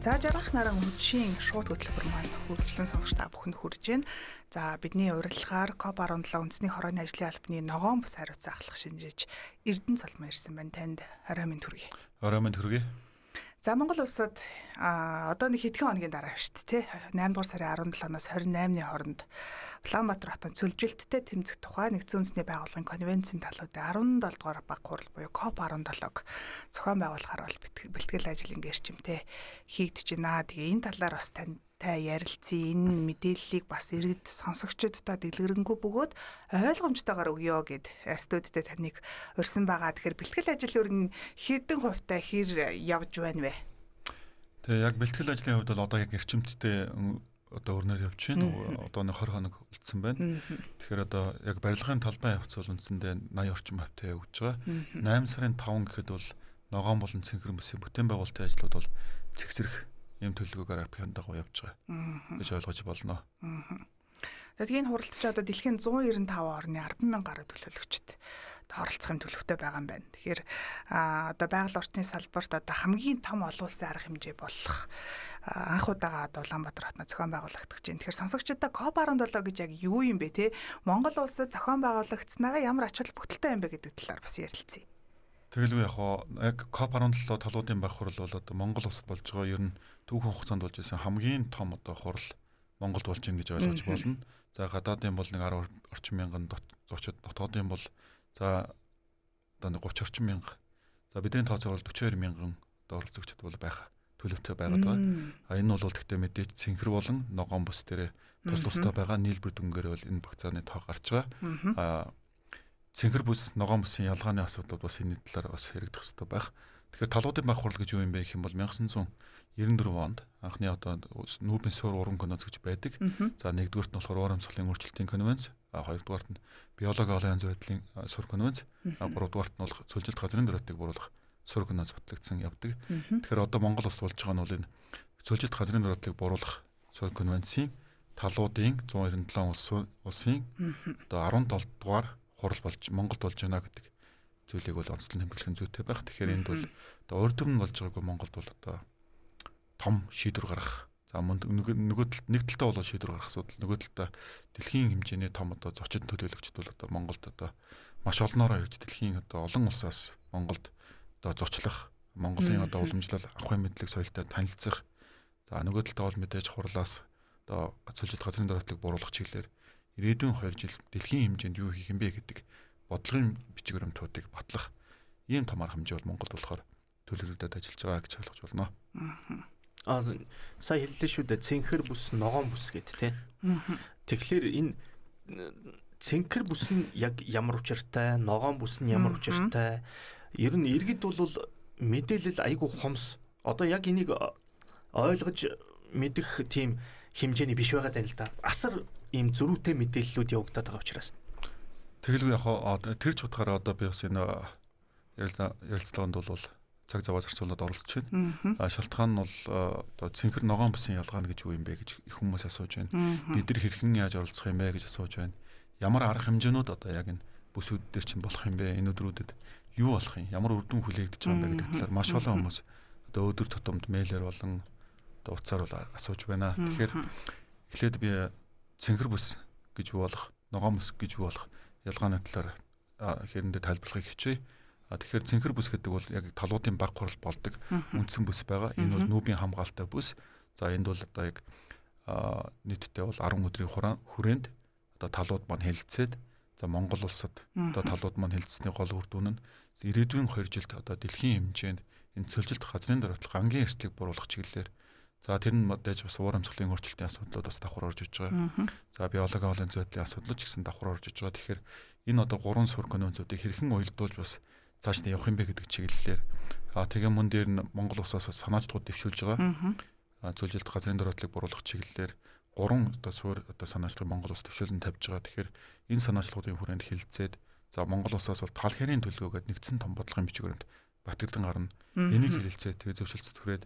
За жаргах наран хүчийн шууд хөтөлбөр маань хөгжлөн сонсогч та бүхэнд хүрж байна. За бидний урилгаар COP17 үндэсний хорооны ажлын албаны ногоон бус хариуцсан ахлах шинжиж Эрдэнэ цалмаа ирсэн байна. Танд орой минь төргий. Орой минь төргий. За Монгол улсад одоо нэг хэдхэн хоногийн дараа шүү дээ, 8 дугаар сарын 17-оноос 28-ны хооронд Улаанбаатар хотын цөлжилттэй тэмцэх тухай Нэгдсэн үндэсний байгууллагын конвенцийн талуудын 17 дугаар баг хурал буюу COP17-г зохион байгуулахаар бол бэлтгэл ажлын гэрчимтэй хийгдэж байна. Тэгээ энэ талаар бас тантай ярилцъя. Энэ мэдээллийг бас иргэд сонсогчдод дэлгэрэнгүй бөгөөд ойлгомжтойгоор өгье гэд студидтэй таныг урьсан байгаа. Тэгэхээр бэлтгэл ажил өөр нь хэдэн хувьтай хэр явж байна вэ? Тэгээ яг бэлтгэл ажлын хувьд бол одоо яг эрчимтдээ одоо өрнөөр явж байна. Одоо нэг 20 хоног үлдсэн байна. Тэгэхээр одоо яг барилгын талбай явц бол үндсэндээ 80 орчим хавтаа явж байгаа. 8 сарын 5 гэхэд бол ногоон болон цэнхэр бүсийн бүтээн байгуулалтын ажлууд бол цэгцэрх юм төлөвлөгөөр аппликант дагуу явж байгаа гэж ойлгож болно. Тэгээд энэ хуралд ч одоо дэлхийн 195 орны 10,000 гаруй төлөөлөгчд оролцох юм төлөвтэй байгаа юм байна. Тэгэхээр одоо байгаль орчны салбарт одоо хамгийн том олон улсын арга хэмжээ болох анх удаага одоо Улаанбаатар хотно зохион байгуулагдах гэж байна. Тэгэхээр сонсогчдод COP17 гэж яг юу юм бэ те? Монгол улсад зохион байгуулагдсанараа ямар ач холбогдолтой юм бэ гэдэг талаар бас ярилцъя. Тэгэлгүй яг COP17 талуудын байх хурал бол одоо Монгол улсад болж байгаа ер нь түүхэн хугацаанд болж исэн хамгийн том одоо хурал Монголд болж ин гэж ойлгож болно. За гадаадын бол нэг 10 орчим мянган зочид, дотоодын бол за одоо нэг 30 орчим мянга. За бидний тооцоогоор 42 мянган оролцогчд бол байх төлөвтэй байгаад байгаа. Энэ бол гэхдээ мэдээж цэнхэр болон ногоон бүс дээрээ тустай байгаа нийлбэр дүнгээр бол энэ багцааны тоо гарч байгаа. Цэнхэр бүс, ногоон бүсийн ялгааны асуудлууд бас энэ талаар бас хэрэгдэх хэрэгтэй байх. Тэгэхээр талуудын байх хурал гэж юу юм бэ гэх юм бол 1994 онд анхны одоо нүүбийн суур уран конвенц гэж байдаг. За нэгдүгürt нь болохоор урамсгалын өөрчлөлтийн конвенц, хоёрдугаарт нь биологи олон янз байдлын сур конвенц, гуравдугаарт нь бол цөлжилт газрын дараатыг бууруулах сур конвенц батлагдсан явдаг. Тэгэхээр одоо Монгол улсад болж байгаа нь бол энэ цөлжилт газрын дараатыг бууруулах сур конвенцийн талуудын 197 улсын одоо 17 дугаар хурал болж Монголд болж байна гэдэг зүйлийг бол онцлон тэмдэглэхэн зүйтэй байх. Тэгэхээр энд бол одоо урд өмнө болж байгаагүй Монголд бол одоо том шийдвэр гаргах. За нөгөө талд нэг талтаа бол шийдвэр гаргах асуудал, нөгөө талдаа дэлхийн хэмжээний том одоо зочин төлөөлөгчд бол одоо Монголд одоо маш олноороо ирж дэлхийн одоо олон улсаас Монголд одоо зочлох, Монголын одоо уламжлал авахын мэдлэг соёлтой танилцах. За нөгөө талдаа бол мэдээж хурлаас одоо цөлжилт газрын дараатлыг бууруулах чиглэлээр ирээдүйн 2 жил дэлхийн хэмжээнд юу хийх юм бэ гэдэг бодлогын бичиг баримтуудыг батлах ийм том арга хэмжээ бол Монголд болохоор төлөвлөлтөд ажиллаж байгаа гэж ойлгож байна. Сая хэллээ шүү дээ. Цэнхэр бүс, ногоон бүс гэд тэ. Тэгэхээр энэ цэнхэр бүс нь яг ямар учиртай, ногоон бүс нь ямар учиртай? Ер нь иргэд бол мэдээлэл айгүй хомс. Одоо яг энийг ойлгож мэдэх тийм хэмжээний биш байгаа даа л да. Асар ийм зөрүүтэй мэдээллүүд явагдаад байгаа учраас. Тэгэлгүй яг тэр ч утгаараа одоо би бас энэ ярилцлаганд бол цаг зав зарцуулаад оролцож байна. Шалтгаан нь бол одоо цэнхэр ногоон бүсийн ялгаана гэж юу юм бэ гэж их хүмүүс асууж байна. Бид нар хэрхэн яаж оролцох юм бэ гэж асууж байна. Ямар арга хэмжээнүүд одоо яг энэ бүсүүд дээр чинь болох юм бэ? Энэ өдрүүдэд юу болох юм? Ямар үр дүн хүлээгдэж байгаа юм бэ гэдэг талаар маш олон хүмүүс одоо өдөр тутамд мэйлэр болон одоо утсаар бол асууж байна. Тэгэхээр эхлээд би цэнхэр бүс гэж юу болох, ногоон бүс гэж юу болох ялгааны талаар хэрэндээ тайлбарлахыг хичээе. Тэгэхээр цэнхэр бүс гэдэг бол яг талуудын баг хурал болдог үндсэн бүс байгаа. Энэ бол нүүбийн хамгаалалтай бүс. За энд бол одоо яг нийтдээ бол 10 өдрийн хүрээнд одоо талууд маань хэлэлцээд за Монгол улсад одоо талууд маань хэлэлцсэний гол үр дүн нь ирээдүйн 2 жилд одоо дэлхийн хэмжээнд энэ цөлжилт газрын дараатлах ангийн эрсдлийг бууруулах чиглэлээр за тэр нь мэдээж бас урамсгалын өөрчлөлтийн асуудлууд бас давхар орж иж байгаа. За биологи олон зүйдлийн асуудлууд ч гэсэн давхар орж иж байгаа. Тэгэхээр энэ одоо 3 сур конвенцуудыг хэрхэн уялдуулж бас цааш нь явах юм бэ гэдэг чиглэлээр тэгээ мөн дээр нь Монгол улсаас санаачдууд дэвшүүлж байгаа. Цөлжилт газрын дараатлыг бууруулах чиглэлээр 3 одоо суурь одоо санаачлагыг Монгол улс дэвшүүлэн тавьж байгаа. Тэгэхээр энэ санаачлагуудын хүрээнд хилцээд за Монгол улсаас бол тал хэрийн төлөвлөгөөгээд нэгдсэн том бодлогын бичиг баримт батгдан гарна. Энийг хэлэлцээд тэгээ зөвшөлт түрээд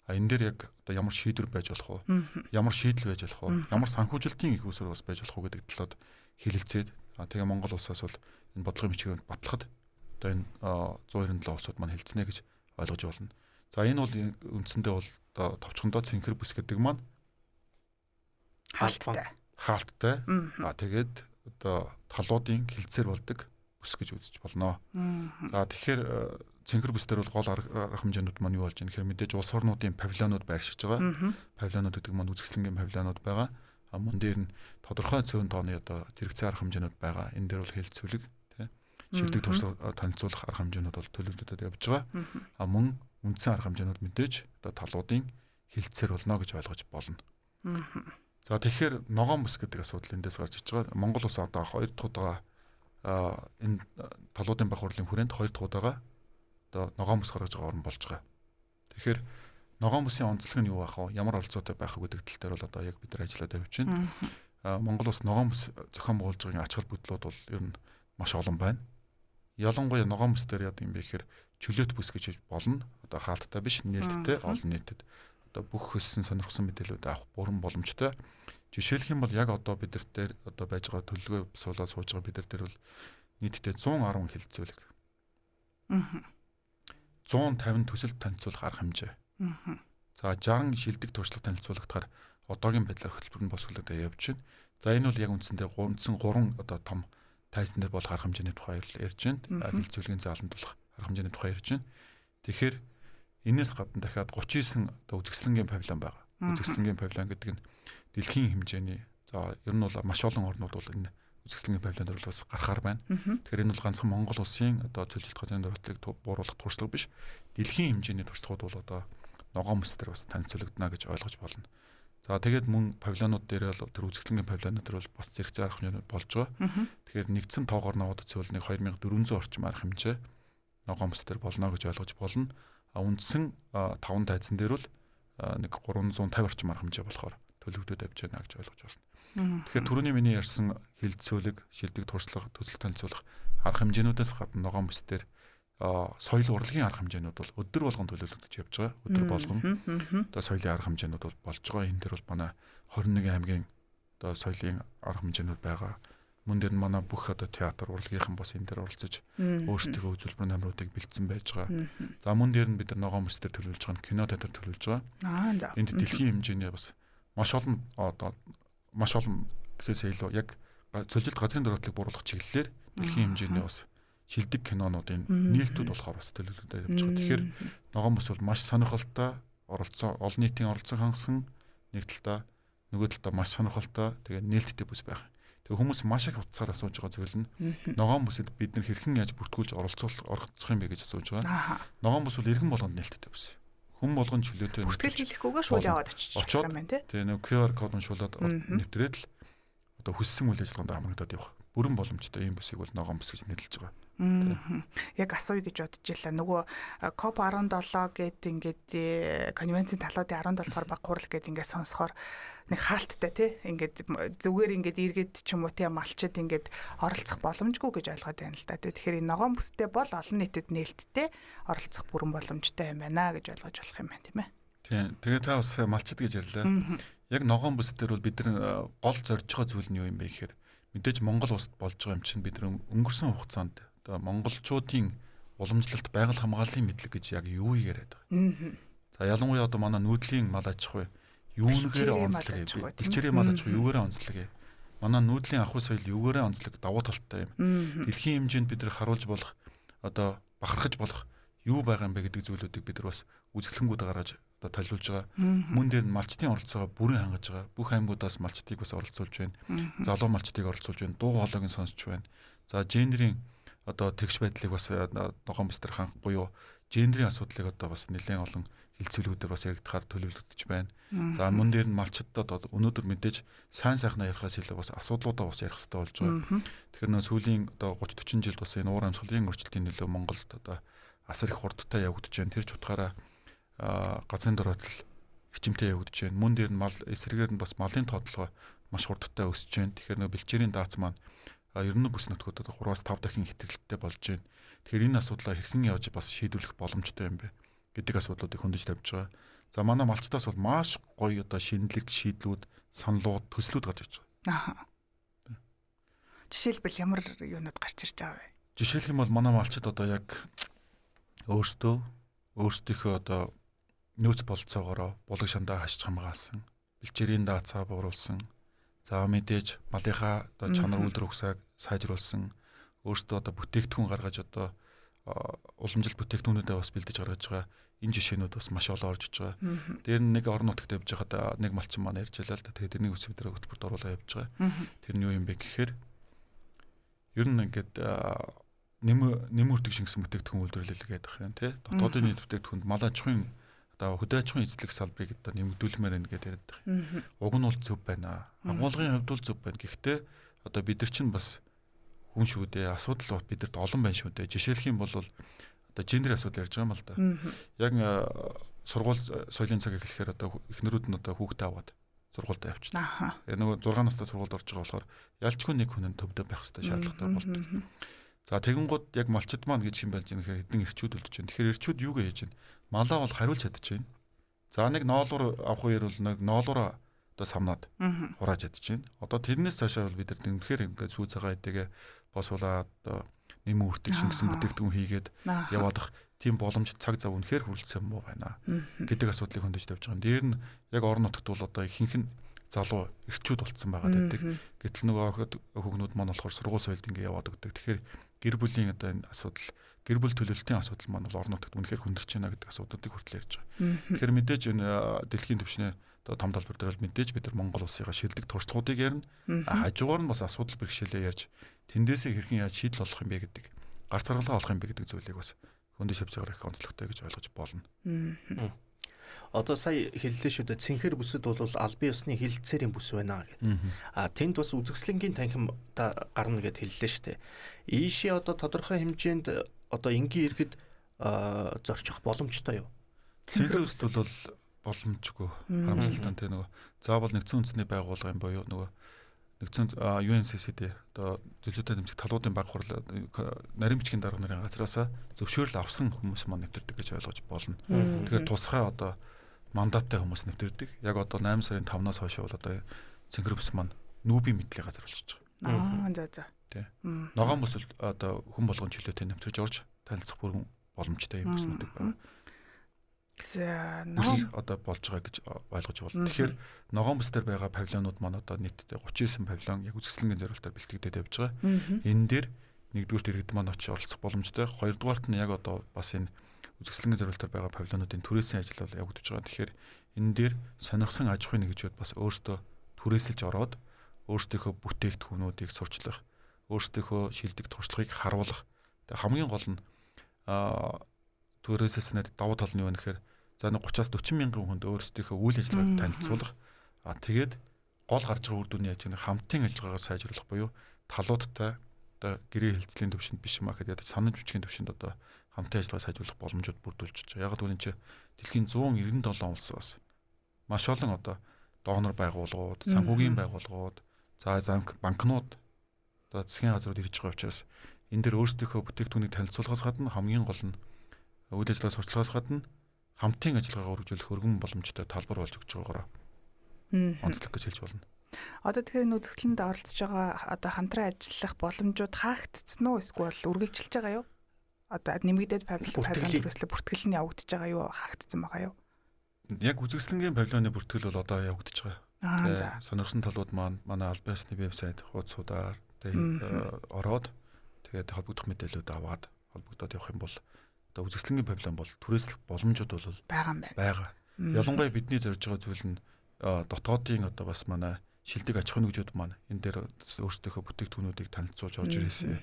энэ дээр яг одоо ямар шийдвэр байж болох вэ? Ямар шийдэл байж болох вэ? Ямар санхүүжилтийн их усур бас байж болох вэ гэдэг талууд хэлэлцээд тэгээ Монгол улсаас бол энэ бодлогын бичгийг батлахад одоо энэ 197 улсууд маань хэлцэнэ гэж ойлгож байна. За энэ бол үндсэндээ бол одоо товчхондоо цэнхэр бүс гэдэг маань хаалттай. Тэгээд одоо талуудын хилцээр болдог бүс гэж үзэж болно. За тэгэхээр цэнхэр бүсдэр бол гол арга хэмжээнүүд маань юу болж байна гэхээр мэдээж улс орнуудын павильонууд байршиж байгаа. Павильонууд гэдэг маань үзэсгэлэнгийн павильонууд байгаа. Мөн дээр нь тодорхой цөөн тооны одоо зэрэгцээ арга хэмжээнүүд байгаа. Энэ дээр бол хэлцүүлэг тий шилдэг туршлага танилцуулах арга хэмжээнүүд бол төлөвлөгдөд явж байгаа. Мөн үндсэн арга хэмжээнүүд мэдээж одоо талуудын хилцээр болно гэж ойлгож болно. За тэгэхээр ногоон бүс гэдэг асуудал эндээс гарч иж байгаа. Монгол улс одоо 2 дахь удаа энэ талуудын бах хурлын хүрээнд 2 дахь удаага одоо ногоон бүс гаргаж байгаа орн болж байгаа. Тэгэхээр ногоон бүсийн онцлог нь юу байх вэ? Ямар оролцоотой байх вэ гэдэг тал дээр бол одоо яг бид нар ажиллаад явж байна. Монгол улс ногоон бүс зохион байгуулж байгаа ач холбогдлууд бол ер нь маш олон байна. Ялангуяа ногоон бүс дээр яа гэм бэ гэхээр чөлөөт бүс гэж болно. Одоо хаалттай биш, нээлттэй, олон нийтэд одоо бүх хөссөн сонирхсан мэдээлүүд авах бүрэн боломжтой. Жишээлх юм бол яг одоо бид нар дээр одоо байж байгаа төлөвлөгөө суулаад сууж байгаа бид нар дээр бол нийтдээ 110 хилцүүлэг. 150 төсөлд танилцуулах арга хэмжээ. За 60 шилдэг туршлага танилцуулагдахаар одоогийн байдлаар хөтөлбөр нь босголоод явж байна. За энэ бол яг үндсэндээ 3 одоо том тайзан дээр болох арга хэмжээний тухай ярьж байна. Хилцүүлгийн зааланд болох арга хэмжээний тухай ярьж байна. Тэгэхээр энээс гадна дахиад 39 одоо үзэсгэлэнгийн павильон байгаа. Үзэсгэлэнгийн павильон гэдэг нь дэлхийн хэмжээний за ер нь бол маш олон орнууд бол энэ үзэсгэлэнгийн павильоноор бас гарахаар байна. Тэгэхээр энэ бол ганцхан Монгол улсын одоо цөлжилт газрын дөрөлтийг бууруулах туршлага биш. Дэлхийн хэмжээний туршлагууд бол одоо ногоон бүс дээр бас танилцуулагдана гэж ойлгож болно. За тэгээд мөн павильонууд дээр бол тэр үзэсгэлэнгийн павильонууд дээр бол бас зэрэгцээ арга хэмжээнд болж байгаа. Тэгэхээр нэгдсэн тоогоор наваад үзүүлнэ 2400 орчим арга хэмжээ ногоон бүс дээр болно гэж ойлгож болно. Үндсэн 5 тайзан дээр бол нэг 350 орчим арга хэмжээ болохоор төлөвлөгдөд явж байна гэж ойлгож байна. Тэгэхээр түрүүний миний ярьсан хилцүүлэг, шилдэг туршлага, төсөл танилцуулах арга хэмжээнүүдээс гадна ногоон бүс дээр соёл урлагийн арга хэмжээнүүд бол өдөр болгон төлөвлөгдөж явж байгаа. Өдөр болгон одоо соёлын арга хэмжээнүүд бол болж байгаа. Энэ дээр бол манай 21 аймгийн одоо соёлын арга хэмжээнүүд байгаа. Мөн дээр нь манай бүх одоо театр, урлагийнхан бас энэ дээр оролцож өөрсдийнхөө үзүүлбэр номруудыг бэлдсэн байж байгаа. За мөн дээр нь бид нар ногоон бүс дээр төлөвлөж байгаа кино театр төлөвлөж байгаа. Энд дэлхийн хэмжээний бас маш олон гэхээсээ илүү яг цөлжилт газрын дөрөлтийг бууруулах чиглэлээр дэлхийн хэмжээний бас шилдэг кинонуудын нээлтүүд болохоор бас төлөвлөгдөд явж байгаа. Тэгэхээр ногоон бүс бол маш сонирхолтой олон нийтийн оролцоо хангасан нэг талдаа нөгөө талдаа маш сонирхолтой тэгээ нээлттэй бүс байх. Тэгээ хүмүүс маш их утсаар асууж байгаа зүйл нь ногоон бүсэд бид нар хэрхэн яаж бүртгүүлж оролцох юм бэ гэж асууж байгаа. Ногоон бүс бол иргэн болгонд нээлттэй бүс. Хүн болгон чөлөөтэй бүртгэл хийлэхгүйгээр шууд яваад очиж байгаа юм байна тий. Тэгээ QR кодон шуулаад нэвтрээд л одоо хүссэн үйл ажиллагаанд хамрагдаад явах. Бүрэн боломжтой ийм бүсийг бол ногоон бүс гэж нэрлэж байгаа. Яг асууя гэж бодож илаа. Нөгөө COP 17 гэдэг ингээд конвенцийн талуудын 17 баг хурал гэдэг ингээд сонсохоор нэг хаалттай тий. Ингээд зүгээр ингээд эргээд ч юм уу тий малчид ингээд оролцох боломжгүй гэж ойлгоод байна л да. Тэгэхээр энэ ногоон бүстэй бол олон нийтэд нээлттэй оролцох бүрэн боломжтой юм байна гэж ойлгож болох юм байна тийм ээ. Тий. Тэгээ та бас малчид гэж ярьлаа. Яг ногоон бүс дээр бол бид нар гол зорж байгаа зүйл нь юу юм бэ гэхээр мэдээж Монгол улсад болж байгаа юм чинь бид нар өнгөрсөн хугацаанд монголчуудын уламжлалт байгаль хамгааллын мэдлэг гэж яг юу яриад байгаа. За ялангуяа одоо манай нүүдлийн мал аж ахуй юунгээр онцлог, бэлчээрийн мал аж ахуй юугаараа онцлог. Манай нүүдлийн ахуй соёл юугаараа онцлог давуу талтай юм. Дэлхийн хэмжээнд бид нар харуулж болох одоо бахархаж болох юу байгаа юм бэ гэдэг зүйлүүдийг бид нар бас үзэсгэлэнгүүд гаргаж одоо толиулж байгаа. Мөн дээр нь малчдын оролцоогоо бүрэн хангаж байгаа. Бүх аймагуудаас малчдыг бас оролцуулж байна. Залуу малчдыг оролцуулж байна. Дуу хоолойг нь сонсч байна. За гендерийн одоо тэгш байдлыг бас ногоон бүс дээр хангах буюу гендерийн асуудлыг одоо бас нэлээд олон хилцүүлгүүдээр бас яригдахаар төлөвлөгдөж байна. За мөн дээр нь малчдад одоо өнөөдөр мэдээж сайн сайхнаа ярихаас илүү бас асуудлуудаа бас ярих хэрэгтэй болж байгаа. Тэгэхээр нөө сүүлийн одоо 30-40 жилд бас энэ уур амьсгалын өөрчлөлтийн нөлөө Монголд одоо асар их хурдтай явагдаж байна. Тэр ч утгаараа газрын дөрөлтөл эрчимтэй явагдаж байна. Мөн дээр нь мал эсрэгээр нь бас малын тоотлого маш хурдтай өсөж байна. Тэгэхээр нөө бэлчээрийн даац маань ерөнхий бүс нутгуудад 3-5 дахин хэтэрхтэлтэй болж байна. Тэгэхээр энэ асуудлаа хэрхэн явж бас шийдвэрлэх боломжтой юм бэ гэдэг асуудлуудыг хөндөж тавьж байгаа. За манай малчтаас бол маш гоё одоо шинэлэг шийдлүүд, саналууд, төслүүд гарч ирж байгаа. Жишээлбэл ямар юунууд гарч ирж байгаа вэ? Жишээлх юм бол манай малчид одоо яг өөртөө өөрсдийнхөө одоо нөөц бололцоогоор булаг шандаа хашиж хамгаалсан, бэлчээрийн даацаа бууруулсан, за мэдээж малынхаа одоо чанар үйлдвэр ухсааг сайжруулсан, өөрсдөө одоо бүтээгдэхүүн гаргаж одоо уламжлалт бүтээгдэхүүнүүдээ бас бэлдэж гаргаж байгаа энэ жишээнүүд бас маш олон орж иж байгаа. Дээр нь нэг орон нутагт явж байхад нэг малчин маань ярьж байлаа л да. Тэгээд тэрний үсэг дээр хөтөлбөрт оруулаад явж байгаа. Тэр нь юу юм бэ гэхээр ер нь ингээд нэмүртэг шингэсэн бүтээгдэхүүн үйлдвэрлэл гэдэг юм тий. Дотоодын нийт бүтээгдэхүүнд мал аж ахуйн одоо хөдөө аж ахуйн эзлэх салбарыг одоо нэмэгдүүлмээр байна гэдэг яриад байгаа юм. Уг нь бол зөв байна. Агуулгын хувьд бол зөв байна. Гэхдээ одоо бид нар чинь бас хүн шүү дээ. Асуудал бол бидэрт олон байна шүү дээ. Жишээлх юм бол одоо гендер асуудал ярьж байгаа юм л да. Яг сургууль соёлын цаг эхлэхээр одоо эхнэрүүд нь одоо хүүхдээ аваад сургуульд авчихсан. Нөгөө 6 настай сургуульд орж байгаа болохоор ялчгүй нэг хүн нь төвдөө байх хэрэгтэй шаардлагатай болдог. За тэгэнгუთ яг малчид маань гэж юм болж байгаа хэрэг хэдэн эрчүүд үлдэж байна. Тэгэхээр эрчүүд юу гэж байна? Малаа бол хариулж чадчихэв. За нэг ноолуур авах үеэр бол нэг ноолуураа одоо самнаад хурааж чадчихэв. Одоо тэрнээс цаашаа бол бид нар үнэхээр ингээд сүү цагаан эдэгээ босуулаад нэм үртэг шингэсэн бүтээгдэхүүн хийгээд яваадах тийм боломж цаг зав үнэхээр хүрэлцсэн муу байна гэдэг асуудлыг хөндөж тавьж байгаа. Дээр нь яг орон нутгад бол одоо ихэнх нь залуу эрчүүд болцсон байгаа гэдэг. Гэтэл нөгөө хүүхнүүд маань болохоор сургууль соёлд ингэ яваад өгдөг. Тэгэхээр гэр бүлийн одоо энэ асуудал, гэр бүл төлөвлөлтийн асуудал маань бол орон нутгад үнэхээр хүндэрч байна гэдэг асуудлуудыг хүртэл ярьж байгаа. Тэгэхээр мэдээж энэ дэлхийн түвшний одоо том талбар дээр бол мэдээж бид нар Монгол улсыгаа шилдэг туршлагуудыг ярина. Хажуугаар нь бас асуудал бэрхшээлээ ярьж тэндээсээ хэрхэн яаж шийдэл олох юм бэ гэдэг, гарц гаргалгаа олох юм бэ гэдэг зүйлийг бас хөндөж авч байгаа их онцлогтой гэж ойлгож болно. Одоо сая хэллээ шүү дээ. Цэнхэр бүсэд бол албан ёсны хилцээрийн бүс байна гэдэг. Тэнд бас үзэсгэлэнгийн танхим гарна гэд хэллээ шүү дээ. Ийшээ одоо тодорхой хэмжээнд одоо энгийн иргэд зорчих боломжтой юу? Цэнхэр бүсэд бол боломжгүй. Харамсалтай тэ нөгөө заавал нэгдсэн үндэсний байгууллага юм боёо нөгөө нэгдсэн UNCCD одоо зөвлөлтөд тэмцэх талуудын баг хурал нарийн бичгийн дарга нарын газраас зөвшөөрөл авсан хүмүүс маань нэвтэрдэг гэж ойлгож болно. Тэгэхээр тусгай одоо мандаттай хүмүүс нэвтэрдэг. Яг одоо 8 сарын 5-наас хойш бол одоо цэнхэр бүс маань нүүбийн мэдлийн газар болчихж байгаа. За. Тэ. Ногоон бүс одоо хүн болгон чөлөөтэй нэвтэрж орж танилцах бүрэн боломжтой юм бүснүүдийг байна. Одоо болж байгаа гэж ойлгож байна. Тэгэхээр ногоон бүс дээр байгаа павильонууд маань одоо нийтдээ 39 павильон яг үзэсгэлэнгийн зорилтоор бэлтгэгдээд явж байгаа. Энэ дээр нэгдүгürt иргэд маань очиж оролцох боломжтой. Хоёрдугаарт нь яг одоо бас энэ үзэсгэлэнгийн зорилтоор байгаа павильонуудын түрээсийн ажил бол явагдаж байгаа. Тэгэхээр энэ дээр сонирхсан аж ахуйн нэгжүүд бас өөрсдөө түрээсэлж ороод өөрсдийнхөө бүтээгдэхүүнүүдийг сурчлах, өөрсдийнхөө шилдэг туршлагыг харуулах. Тэгээ хамгийн гол нь түрээсэлснээр давуу тал нь юу вэ гэхээр за 30-аас 40 мянган хүнд өөрсдийнхөө үйл ажиллагааг танилцуулах. Тэгээд гол гарч байгаа үр дүний ажил нь хамтын ажиллагаагаа сайжруулах буюу талуудтай одоо гэрээ хэлцлийн төвшөнд биш юм а гэхэд санамж бичгийн төвшөнд одоо хамтын ажиллагаа сайжруулах боломжууд бүрдүүлж байгаа. Яг нь чинь дэлхийн 197 улсаас маш олон одоо донор байгууллагууд, санхүүгийн байгууллагууд, за банкнууд одоо засгийн газрууд ирж байгаа учраас энэ дэр өөрсдийнхөө бүтээгдэхүүнийг танилцуулахаас гадна хамгийн гол нь үйл ажиллагаа сурталчилгаас гадна хамтын ажиллагаагаа үргэлжлүүлэх өргөн боломжтой талбар болж өгч байгаагаар онцлог гэж хэлж болно. Одоо тэгэхээр үзэсгэлэнд оролцож байгаа одоо хамтран ажиллах боломжууд хаагдсан уу эсвэл үргэлжилж байгаа юу? Одоо нэмэгдээд павильон түрээслэх бүртгэл нь явагдаж байгаа юу? Хаагдсан байгаа юу? Яг үзэсгэлэнгийн павильоны бүртгэл бол одоо явагдаж байгаа. Сонирхсан талууд маань манай албан ёсны вебсайт хуудасуудаар ороод тэгээд холбогдох мэдээлэлүүд аваад холбогдоод явах юм бол одоо үзэсгэлэнгийн павильон бол түрээслэх боломжууд бол байгаа юм байна. Байгаа. Ялангуяа бидний зорж байгаа зүйл нь дотоодын одоо бас манай шилдэг аж ахуйн нэгжүүд маань энэ дээр өөрсдийнхөө бүтээгдэхүүнүүдийг танилцуулж орж ирээсэй.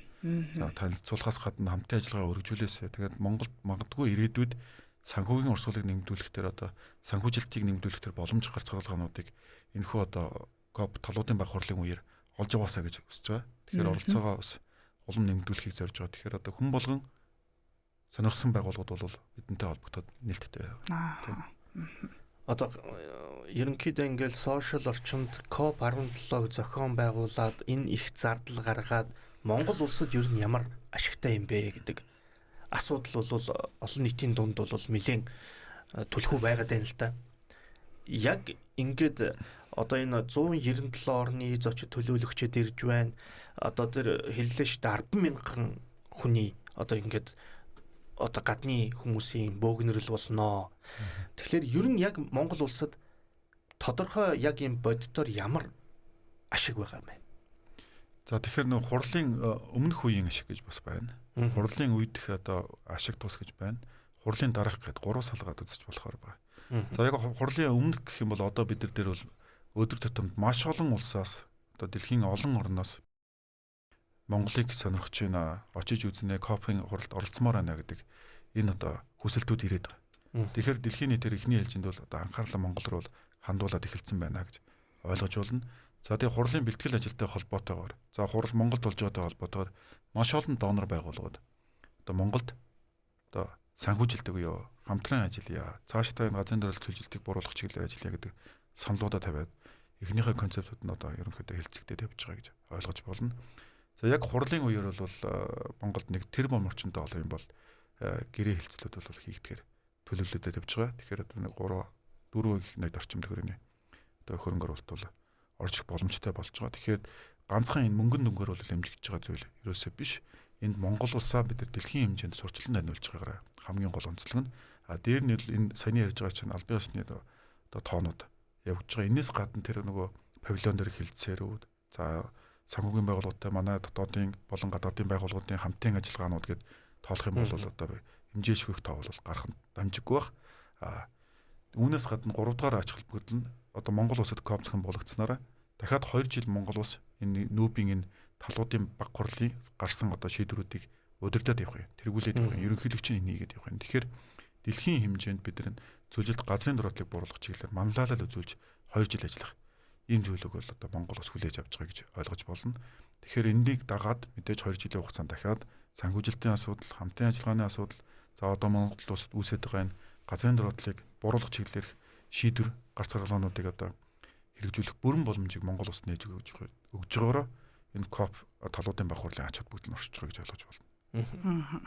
За танилцуулахаас гадна хамтын ажиллагаа өргөжүүлээсэй. Тэгээд Монголд магадгүй ирээдүйд санхүүгийн урсгалыг нэмэгдүүлэх төр одоо санхүүжилтийг нэмэгдүүлэх төр боломж гарц гаргалгаануудыг энэхүү одоо КОП талуудын баг хурлын үеэр олж аваасаа гэж хүсэж байгаа. Тэгэхээр оролцоогоо бас улам нэмэгдүүлэхийг зорж байгаа. Тэгэхээр одоо хүн болгон сонирхсан байгууллагууд бол бидэнтэй холбогдоод нээлттэй байгаа. Одоо ерөнхийдөө ингээл сошиал орчинд КОП 17-г зохион байгуулад энэ их зардал гаргаад Монгол улсад ер нь ямар ашигтай юм бэ гэдэг асуудал бол олон нийтийн дунд бол нэлээд түлхүү байгаад байна л да. Яг ингээд одоо энэ 197 орны зочид төлөөлөгчд ирж байна. Одоо тэр хэллээ шүү дээ 10 мянган хүний одоо ингээд одоо гадны хүмүүсийн бөөгнөрөл болноо. Тэгэхээр ер нь яг Монгол улсад тодорхой яг юм боддоор ямар ашиг байгаа юм бэ? За тэгэхээр нэг хурлын өмнөх үеийн ашиг гэж бас байна. Хурлын үед их одоо ашиг тус гэж байна. Хурлын дараах гэхэд 3 салгаад үзэж болохоор байна. За яг хурлын өмнөх гэх юм бол одоо бид нар дээр бол өдөр тутамд маш олон улсаас одоо дэлхийн олон орноос Монголыг сонирхож байна, очиж үзнэ, КОП-ын хуралд оролцмоор байна гэдэг энэ одоо хүсэлтүүд ирээд байгаа. Тэгэхээр дэлхийн нийтээр эхний ээлжинд бол одоо анхаарлаа Монгол руу хандуулаад эхэлсэн байна гэж ойлгож байна. За тэгээ хурлын бэлтгэл ажилтай холбоотойгоор за хурал Монголд болж байгаатай холбоотойгоор маш олон донор байгууллагууд одоо Монголд одоо санхүүжилдэг буюу хамтран ажиллая, цаашдаа энэ газрын дөрөлт төлжилтийг бууруулах чиглэлээр ажиллая гэдэг саналуудаа тавиад эхнийхээ концептууд нь одоо ерөнхийдөө хэлцэгдээд явж байгаа гэж ойлгож болно. За яг хурлын үеэр бол Монголд нэг тэрбум орчинтой олон юм бол гэрээ хэлцлүүд бол хийгдэхээр төлөвлөлтөд явж байгаа. Тэгэхээр одоо нэг 3-4 их найд орчим төгрөгийн одоо хөрөнгө оруулалт бол орж ирэх боломжтой болж байгаа. Тэгэхээр ганцхан энэ мөнгөн дүнгээр бол хэмжигдэж байгаа зүйл ерөөсөө биш. Энд Монгол улсаа бид нар дэлхийн хэмжээнд сурчлан таниулж байгаагаар хамгийн гол онцлог нь дээр нь энэ саяны ярьж байгаа чинь албан ёсны одоо тоонууд явж байгаа. Энээс гадна тэр нөгөө павильон дээр хилцээрүүд за санхүүгийн байгууллагатай манай дотоодын болон гадаадын байгууллагуудын хамтын ажиллагаанууд гээд тоолох юм бол одоо хэмжээшгүй их тоо бол гарах нь дамжиггүй бах. Үүнээс гадна 3 дугаар ач холбогдол нь одоо Монгол улсад КОП зохион болгоцсноор дахиад 2 жил Монгол улс энэ нүүбийн энэ талуудын баг хурлын гарсан одоо шийдвэрүүдийг удирдах явах юм. Тэргүүлээд явах юм. Ерөнхийлөгчийн хийгээд явах юм. Тэгэхээр дэлхийн хэмжээнд бид нар зөвлөлт газрын дөрөлтийг бууруулах чиглэлээр манлайлал үзүүлж 2 жил ажиллах. Ийм зүйлийг бол одоо Монгол улс хүлээж авч байгаа гэж ойлгож болно. Тэгэхээр энийг дагаад мэдээж 2 жилийн хугацаанд дахиад санхүүжилтийн асуудал, хамтын ажиллагааны асуудал, за одоо Монгол улсад үүсэж байгаа энэ газрын дөрөлтийг бууруулах чиглэлээр шийдвэр гарц гаргалгаануудыг одоо хэрэгжүүлэх бүрэн боломжийг Монгол улс нээж өгж байгаагаар энэ КОП талуудын баг хурлын ач холбогдол нь оршиж байгаа гэж ойлгож байна.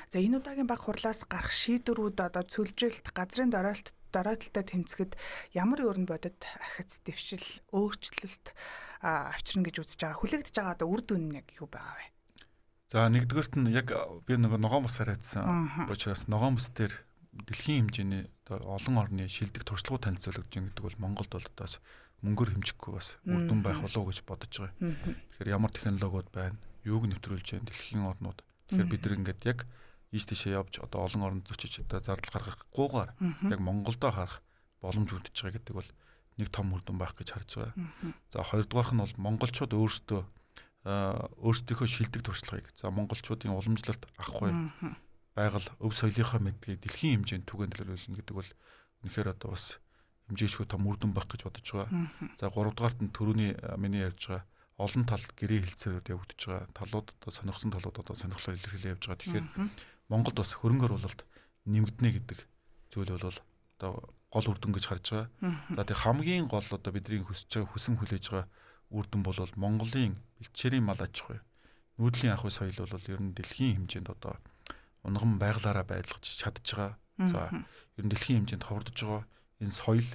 За энэ удаагийн баг хурлаас гарах шийдвэрүүд одоо цөлжилт, газрын доройтолтой тэмцэхэд ямар өрн бодит ахиц дэвшил, өөрчлөлт авчирна гэж үзэж байгаа. Хүлээгдэж байгаа одоо үр дүн нь яг юу байгаа вэ? За нэгдүгээрт нь яг би нөгөө ногоон бус хараадсан учраас ногоон бус дээр дэлхийн хэмжээний олон орны шилдэг туршлагууд танилцуулагдж байгаа гэдэг бол Монголд бол одоос мөнгөөр хэмжихгүй бас үр дүн байх болов уу гэж бодож байгаа. Тэгэхээр ямар технологиуд байна, юуг нэвтрүүлж байна дэлхийн орнууд. Тэгэхээр бид нар ингээд яг ийш тийшээ явж одоо олон оронд зочиж одоо зардал гаргахгүйгээр яг Монголдо харах боломж үлдэж байгаа гэдэг бол нэг том үр дүн байх гэж харж байгаа. За хоёрдугаарх нь бол монголчууд өөрсдийнхөө шилдэг туршлагыг за монголчуудын уламжлалт авахгүй байгаль өв соёлынхоо мэдлэгийг дэлхийн хэмжээнд түгээнэлүүлнэ гэдэг бол үнэхээр одоо бас хэмжээшгүй том үр дүн байх гэж бодож байгаа. За гуравдугаарт нь түрүүний миний ярьж байгаа олон тал гэрээ хэлцээрүүд явагдаж байгаа. Талууд одоо сонирхсан талууд одоо сонирхлоор илэрхийлээ явж байгаа. Тэгэхээр Монголд бас хөрөнгө оруулалт нэмэгдэнэ гэдэг зүйл бол одоо гол үр дүн гэж харж байгаа. За тэг хамгийн гол одоо бидний хүсэж байгаа хүсэн хүлээж байгаа үр дүн бол Монголын бэлчээрийн мал аж ахуй, нүүдлийн ахуй соёл бол ер нь дэлхийн хэмжээнд одоо унган байглаараа байдлаж чадж байгаа. За ер нь дэлхийн хэмжээнд ховордож байгаа энэ соёл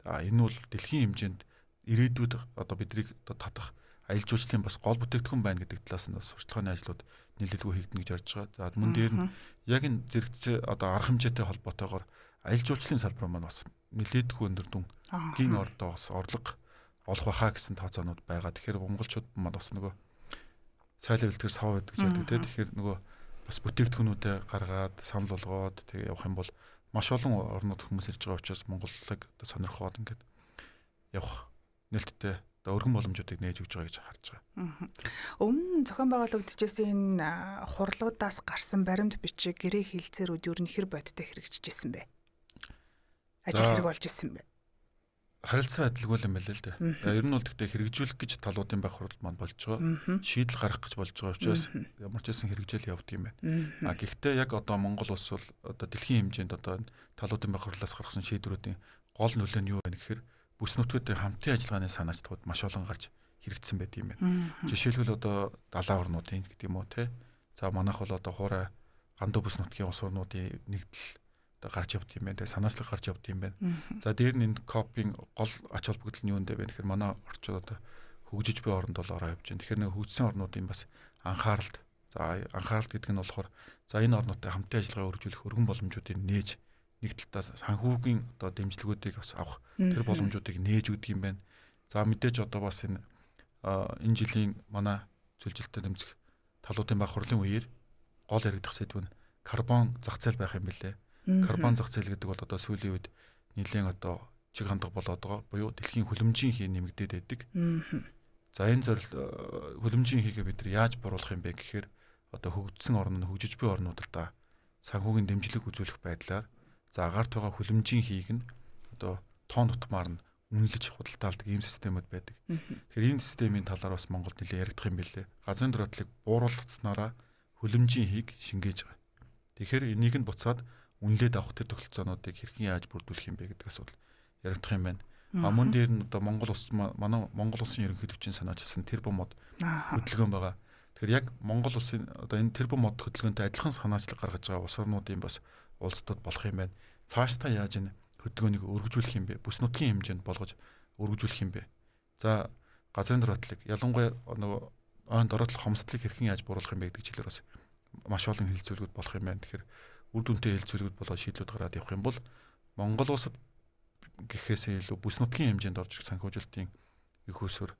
энэ бол дэлхийн хэмжээнд ирээдүйд одоо биднийг одоо татах аялал жуулчлалын бас гол бүтээгдэхүүн байна гэдэг талаас нь бас сурталчилгааны ажлууд нэлээдгүй хийгдэнэ гэж харж байгаа. За мөн дээр нь яг энэ зэрэгцээ одоо арга хэмжээтэй холбоотойгоор аялал жуулчлалын салбар маань бас нэлээдгүй өндөр дүнгийн ордоо бас орлого олох байхаа гэсэн тооцоонууд байгаа. Тэгэхээр монголчууд маань бас нөгөө сайлаа бэлтгэр сав байдаг гэж ярьдаг тийм. Тэгэхээр нөгөө бас бүтээгдэхүүнүүдээ гаргаад санал болгоод тэгээ явах юм бол маш олон орнууд хүмүүс ирж байгаа учраас Монголыг одоо сонирхоод ингээд явах нээлттэй одоо өргөн боломжуудыг нээж өгч байгаа гэж харж байгаа. Өмнө зохион байгуулагдчихсэн энэ хурлуудаас гарсан баримт бичиг гэрээ хэлцээрүүд ер нь хэр бодиттой хэрэгжижсэн бэ? Ажил хэрэг болж исэн бэ? Харилцан адилгүй юм байна л дээ. Ер нь бол тэгтээ хэрэгжүүлэх гэж талуудын байх хурал маань болж байгаа. Шийдэл гаргах гэж болж байгаа учраас ямар ч хэсэн хэрэгжил явдаг юм байна. Гэхдээ яг одоо Монгол улс бол одоо дэлхийн хэмжээнд одоо талуудын байх хурлаас гаргасан шийдвэрүүдийн гол нөлөө нь юу вэ гэхээр бүс нутгуудын хамтын ажиллагааны санаачтууд маш олон гарч хэрэгжсэн байт юм байна. Жишээлбэл одоо далайн орнуудын гэдэг юм уу те. За манайх бол одоо хуурай гандуу бүс нутгийн улс орнуудын нэгдэл гарч явд юм байна. Тэгээ санаачлаг гарч явд юм байна. За дээр нь энэ КОП-ийн гол ач холбогдол нь юу нэ вэ гэхээр манай орчууд одоо хөгжиж буй оронд бол ороо явж байна. Тэгэхээр нэг хөгжсөн орнуудын бас анхааралд За анхаарал гэдэг нь болохоор за энэ орнуудтай хамтын ажиллагаа үргэлжлүүлэх өргөн боломжуудыг нээж нэг талаас санхүүгийн одоо дэмжлэгүүдийг бас авах тэр боломжуудыг нээж өгдөг юм байна. За мэдээж одоо бас энэ жилийн манай зөвлөлтөд нэмэх талуудын баг хурлын үеэр гол яригдах сэдв нь карбон зах зээл байх юм билээ. Карбон зах зээл гэдэг бол одоо сүүлийн үед нэлээд одоо чиг хандах болоод байгаа. Буюу дэлхийн хөлөмжийн хий нэмэгдээд байдаг. За энэ зорилт хөлөмжийн хийгээ бид нар яаж бууруулах юм бэ гэхээр одоо хөгжсөн орн нь хөгжиж буй орнуудад санхүүгийн дэмжлэг үзүүлэх байдлаар за агаарт байгаа хөлөмжийн хийг нь одоо тоон тутмаар нь үнэлж худалдаалдаг ийм системүүд байдаг. Тэгэхээр энэ системийн талаар бас Монголд нэлээд яригдах юм билээ. Газрын дөрвөлийг бууруулснараа хөлөмжийн хийг шингээж байгаа. Тэгэхээр энийг нь буцаад үнэлээд авах тэр тогтолцоонуудыг хэрхэн яаж бүрдүүлэх юм бэ гэдэг асуудал яригдах юм байна. Мөн дээр нь одоо Монгол улс манай Монгол улсын ерөнхийлөгчийн санаачилсан тэрбум мод хөдөлгөөн байгаа. Тэгэхээр яг Монгол улсын одоо энэ тэрбум мод хөдөлгөөнтэй адилхан санаачлаг гаргаж байгаа улс орнуудын бас улсууд болох юм байна. Цаашдаа яаж энэ хөдөлгөөнийг өргөжүүлэх юм бэ? Бүс нутгийн хэмжээнд болгож өргөжүүлэх юм бэ? За газрын дөрвөлийг ялангуяа нөгөө ойн доротлох хомсдлыг хэрхэн яаж бууруулах юм бэ гэдэг чиглэлээр бас маш олон хэлэлцүүлгүүд болох юм байна. Тэгэхээр үр дүнтэй хэлэлцүүлгүүд болоод шийдлүүд гараад явах юм бол Монгол улсад гэхээсээ илүү бүс нутгийн хэмжээнд орж ирэх санхүүжилтийн их өсвөр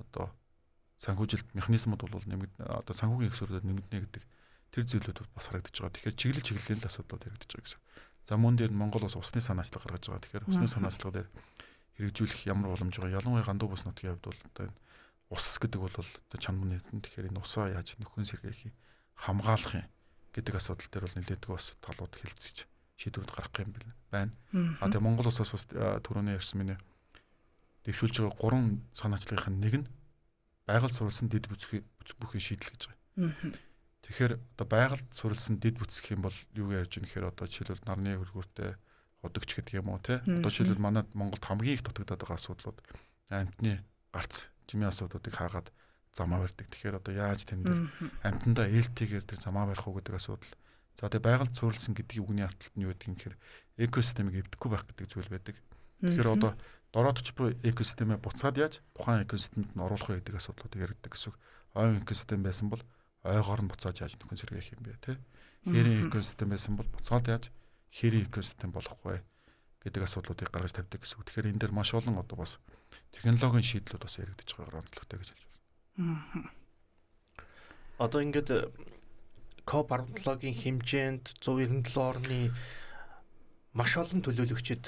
одоо санхүүжилт механизмууд бол одоо санхүүгийн их өсвөрөд нэмэгдэнэ гэдэг тэр зүйлүүд бас харагдаж байгаа. Тэгэхээр чиглэлийн л асуудлууд яригдаж байгаа гэсэн. За мөн дээр нь Монгол улс усны санаачлал гаргаж байгаа. Тэгэхээр усны санаачлагыг дээр хэрэгжүүлэх ямар боломж байгаа. Ялангуяа гандуу бүс нутгийн хувьд бол одоо энэ ус гэдэг бол одоо чанар нийтэн тэгэхээр энэ усаа яаж нөхөн сэргээх юм хамгаалах юм гэдэг асуудал дээр бол нэлээдгүй бас талууд хэлцэж шийдвэрүүд гаргах юм байна. А тэгээ Монгол улсаас бас түрүүний ярьсан миний дэвшүүлж байгаа 3 санаачлагын нэг нь байгальд суурилсан дэд бүхий шийдэл гэж байгаа. Тэгэхээр одоо байгальд суурилсан дэд бүтцэх юм бол юу ярьж байгаа нэхээр одоо жишээлбэл нарны хөргүүртэй одогч гэдэг юм уу те. Одоо жишээлбэл манайд Монголд хамгийн их дутагдаад байгаа асуудлууд амьтны гарц жимийн асуудлуудыг хаагаад замаа барьдаг. Тэгэхээр одоо яаж тэнд амьтандаа ээлтэйгээр тэр замаа барих уу гэдэг асуудал. За тэгээ байгальд суурилсан гэдгийг үгний арталт нь юу гэдэг юм гэхээр экосистемийг эвдэхгүй байх гэдэг зүйл байдаг. Тэгэхээр одоо дороодч буй экосистемээ буцаад яаж тухайн экосистемд нь оруулах вэ гэдэг асуудлуудыг яригддаг гэсэн. Ойн экосистем байсан бол ойгоор нь буцааж яаж нөхөн сэргээх юм бэ те. Хэрийн экосистем байсан бол буцаад яаж хэрийн экосистем болохгүй гэдэг асуудлуудыг гаргаж тавьдаг гэсэн. Тэгэхээр энэ дээр маш олон одоо бас технологийн шийдлүүд бас яригдаж байгаагаар онцлогтой гэж хэлж байна. Одоо ингээд COP17-гийн хэмжээнд 197 орны маш олон төлөөлөгчд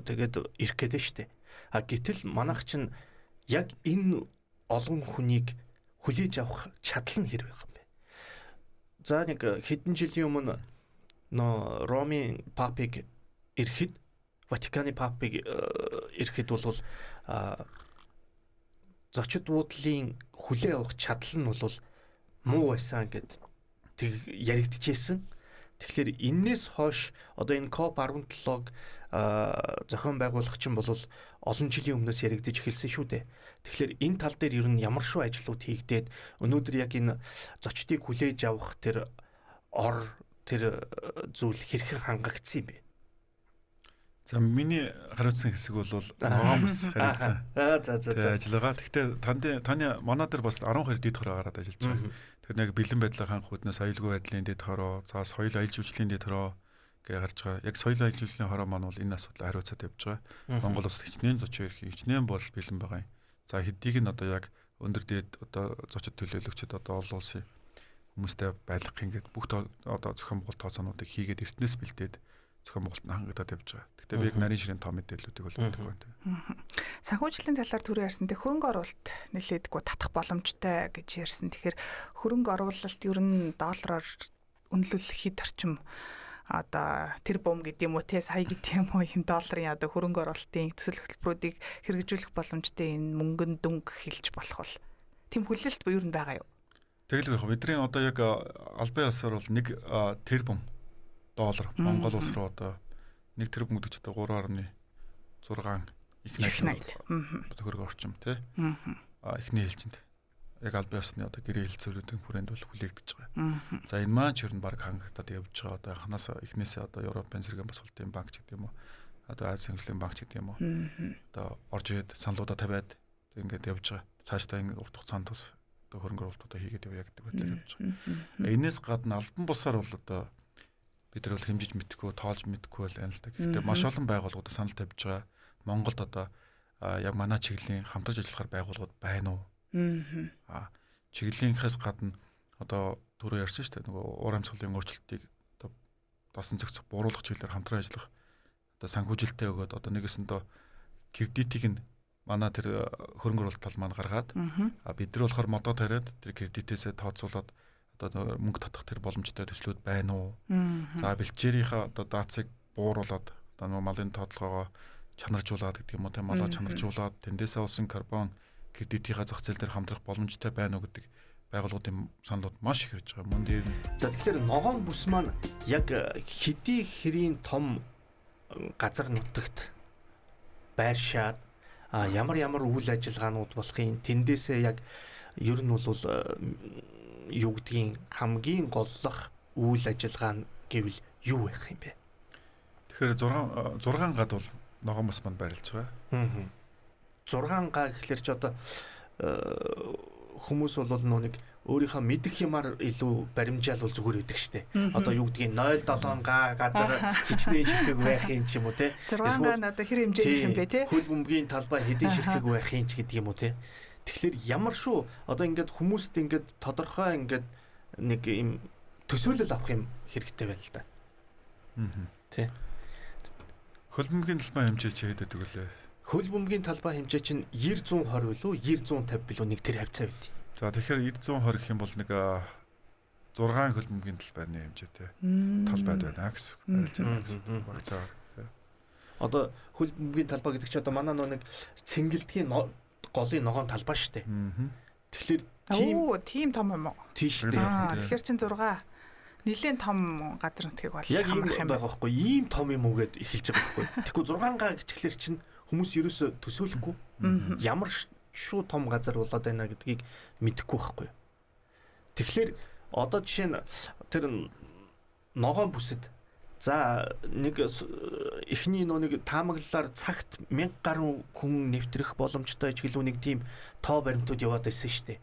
тэгээд ирэх гэдэг шүү дээ. А гэтэл манайх чинь яг энэ олон хүнийг хүлээж авах чадал нь хэрэг байх юм бэ? За нэг хэдэн жилийн өмнө Ромын папыг ирэхэд Ватиканы папыг ирэхэд бол зочид буудлын хүлээ авах чадал нь бол муу байсан гэдэг яригдчихсэн. Тэгэхээр энээс хойш одоо энэ COP17-г зохион байгуулагч нь бол олон жилийн өмнөөс яригдж эхэлсэн шүү дээ. Тэгэхээр энэ тал дээр ер нь ямар шүү ажлууд хийгдээд өнөөдөр яг энэ зочдыг хүлээж авах тэр зүйл хэрхэн хангагдсан юм бэ? За миний хариуцсан хэсэг бол ногоон бүс хариуцсан. За ажиллагаа. Гэхдээ таны манай дээр бас 12 дэд хороо гараад ажиллаж байгаа. Тэр нэг бэлэн байдлаа хангах үүднээс аюулгүй байдлын дэд хороо, за соёл аялал жуулчлалын дэд хороо гэж гарч байгаа. Яг соёл аялал жуулчлалын хороо маань бол энэ асуудлыг хариуцаад явж байгаа. Монгол улс хичнээн зочин эрх хичнээн бол бэлэн байгаа юм. За хэдийг нь одоо яг өндөр дээд одоо зочид төлөөлөгчд одоо олон улсын хүмүүстэй байлгах ингээд бүх одоо зохион байгуулалт тооцоонуудыг хийгээд эртнээс бэлдээд зохион байгуулалт хангагдаад явж байгаа. Гэхдээ би яг нарийн ширийн тоо мэдээллүүдийг бол өгдөг байна. Санхүүжилтийн талаар түрүү ярьсан. Тэг хөрөнгө оруулалт нэлээдгүй татах боломжтой гэж ярьсан. Тэгэхээр хөрөнгө оруулалт ер нь доллараар үнэлүүлэх хэд орчим одоо тэр бом гэдэг юм уу те сая гэдэг юм уу юм долларын одоо хөрөнгө оруулалтын төсөл хөтөлбөрүүдийг хэрэгжүүлэх боломжтой энэ мөнгөнд дүнг хэлж болох бол тийм хүлээлт юу ер нь байгаа юу? Тэгэл яг бидний одоо яг албан ёсоор бол 1 тэрбум доллар Монгол улс руу одоо 1 тэрбум гэдэг чинь 3.6 их найд хөрөнгө орчим тий. Эхний хэлцэнд яг албан ёсны одоо гэрээ хэлцүүлүүдийн хүрээнд бол хүлээгдэж байгаа. За энэ маань ч ер нь баг хангагдаад явж байгаа. Одоо анханаас эхнээсээ одоо Европын зэргийн босголтын банк ч гэдэг юм уу. Одоо Азийн хөгжлийн банк ч гэдэг юм уу. Одоо орж ирээд саналуудаа тавиад ингээд явж байгаа. Цаашдаа энэ урт хугацаанд бас одоо хөрөнгө оруулалтуудаа хийгээд явъя гэдэг байдлаар явж байгаа. Энээс гадна албан бусаар бол одоо бид нар бол хэмжиж мэдэхгүй, тоолж мэдэхгүй байна л да. Гэхдээ маш олон байгууллагууд санал тавьж байгаа. Монголд одоо яг манай чиглэлийн хамтарч ажиллахаар байгууллагууд байна уу? Чиглэлийнхээс гадна одоо түрүү ярьсан шүү дээ. Нөгөө уур амьсгалын өөрчлөлтийг одоо дасан зохицох, бууруулах чиглэлээр хамтран ажиллах одоо санхүүжилтээ өгөөд одоо нэгэсэндээ кредитийг нь манай тэр хөрөнгө оруулалт тал маань гаргаад бид нар болохоор модоо тариад тэр кредитээсээ тооцоолоод одоо мөнгө татах тэр боломжтой төслүүд байна уу? За бэлчээрийнхаа одоо даацыг бууруулад одоо нөгөө малын тоотлогоогоо чанаржуулаад гэдэг юм уу, тийм малаа чанаржуулаад тэндээсээ олсон карбон кредитийнхаа зах зээл дээр хамтрах боломжтой байна уу гэдэг байгууллагуудын саналууд маш их ирж байгаа. Мөн дээр За тэгэхээр ногоон бүс маань яг хэдий хэрийн том газар нутагт байршаад ямар үйл ажиллагаанууд болохын тэндээсээ яг ер нь бол юу гэдгийг хамгийн голлох үйл ажиллагаа гэвэл юу байх юм бэ? тэгэхээр 6 гад бол ногоон бүс маань байрлаж байгаа. 6 га гэхэлэр ч одоо хүмүүс бол нэг өөрийнхөө мэдэх юмар илүү баримжаал бол зүгээр байдаг штэ. Одоо юу гэдгийг 0.7 га газар хичнээн ширхэг байх юм ч юм уу те. 6 га надад хэр хэмжээх юм бэ те? Хөл бөмбөгийн талбай хэдийн ширхэг байх юм ч гэдэг юм уу те. Тэгэхээр ямар шүү одоо ингээд хүмүүст ингээд тодорхой ингээд нэг юм төсөөлөл авах юм хэрэгтэй байна л да. Тэ. Хөл бөмбөгийн талбай хэмжээ чи хэд байдаг вүлээ? Хөл бөмбөгийн талбай хэмжээ чинь 920 билүү 950 билүү нэг тэр хавцаа байд. За тэгэхээр 920 гэх юм бол нэг 6 хөл бөмбөгийн талбайны хэмжээтэй талбайд байна гэсэн үг. Байлж байна гэсэн үг. Багцаар. Одоо хөл бөмбөгийн талбай гэдэг чинь одоо манай нэг цэнгэлдгийн голын ногоон талбай шүү дээ. Тэгэхээр тийм том юм уу? Тийм шүү дээ. Тэгэхээр чин 6 нэлээд том газар нутгийг бол яг ийм байгаа байхгүй ийм том юм уу гэд эхэлж байгаа байхгүй. Тэгэхгүй 6 га гэхлээр чинь хүмүүс ерөөсө төсөөлөхгүй. Ямар шүү том газар болоод байна гэдгийг мэдэхгүй байхгүй. Тэгэхээр одоо жишээ нь тэр ногоон бүсэд за нэг эхний нэг таамаглалаар цагт 1000 гаруй хүн нэвтрэх боломжтой ч гэлүү нэг тийм тоо баримтууд яваад байсан шүү дээ.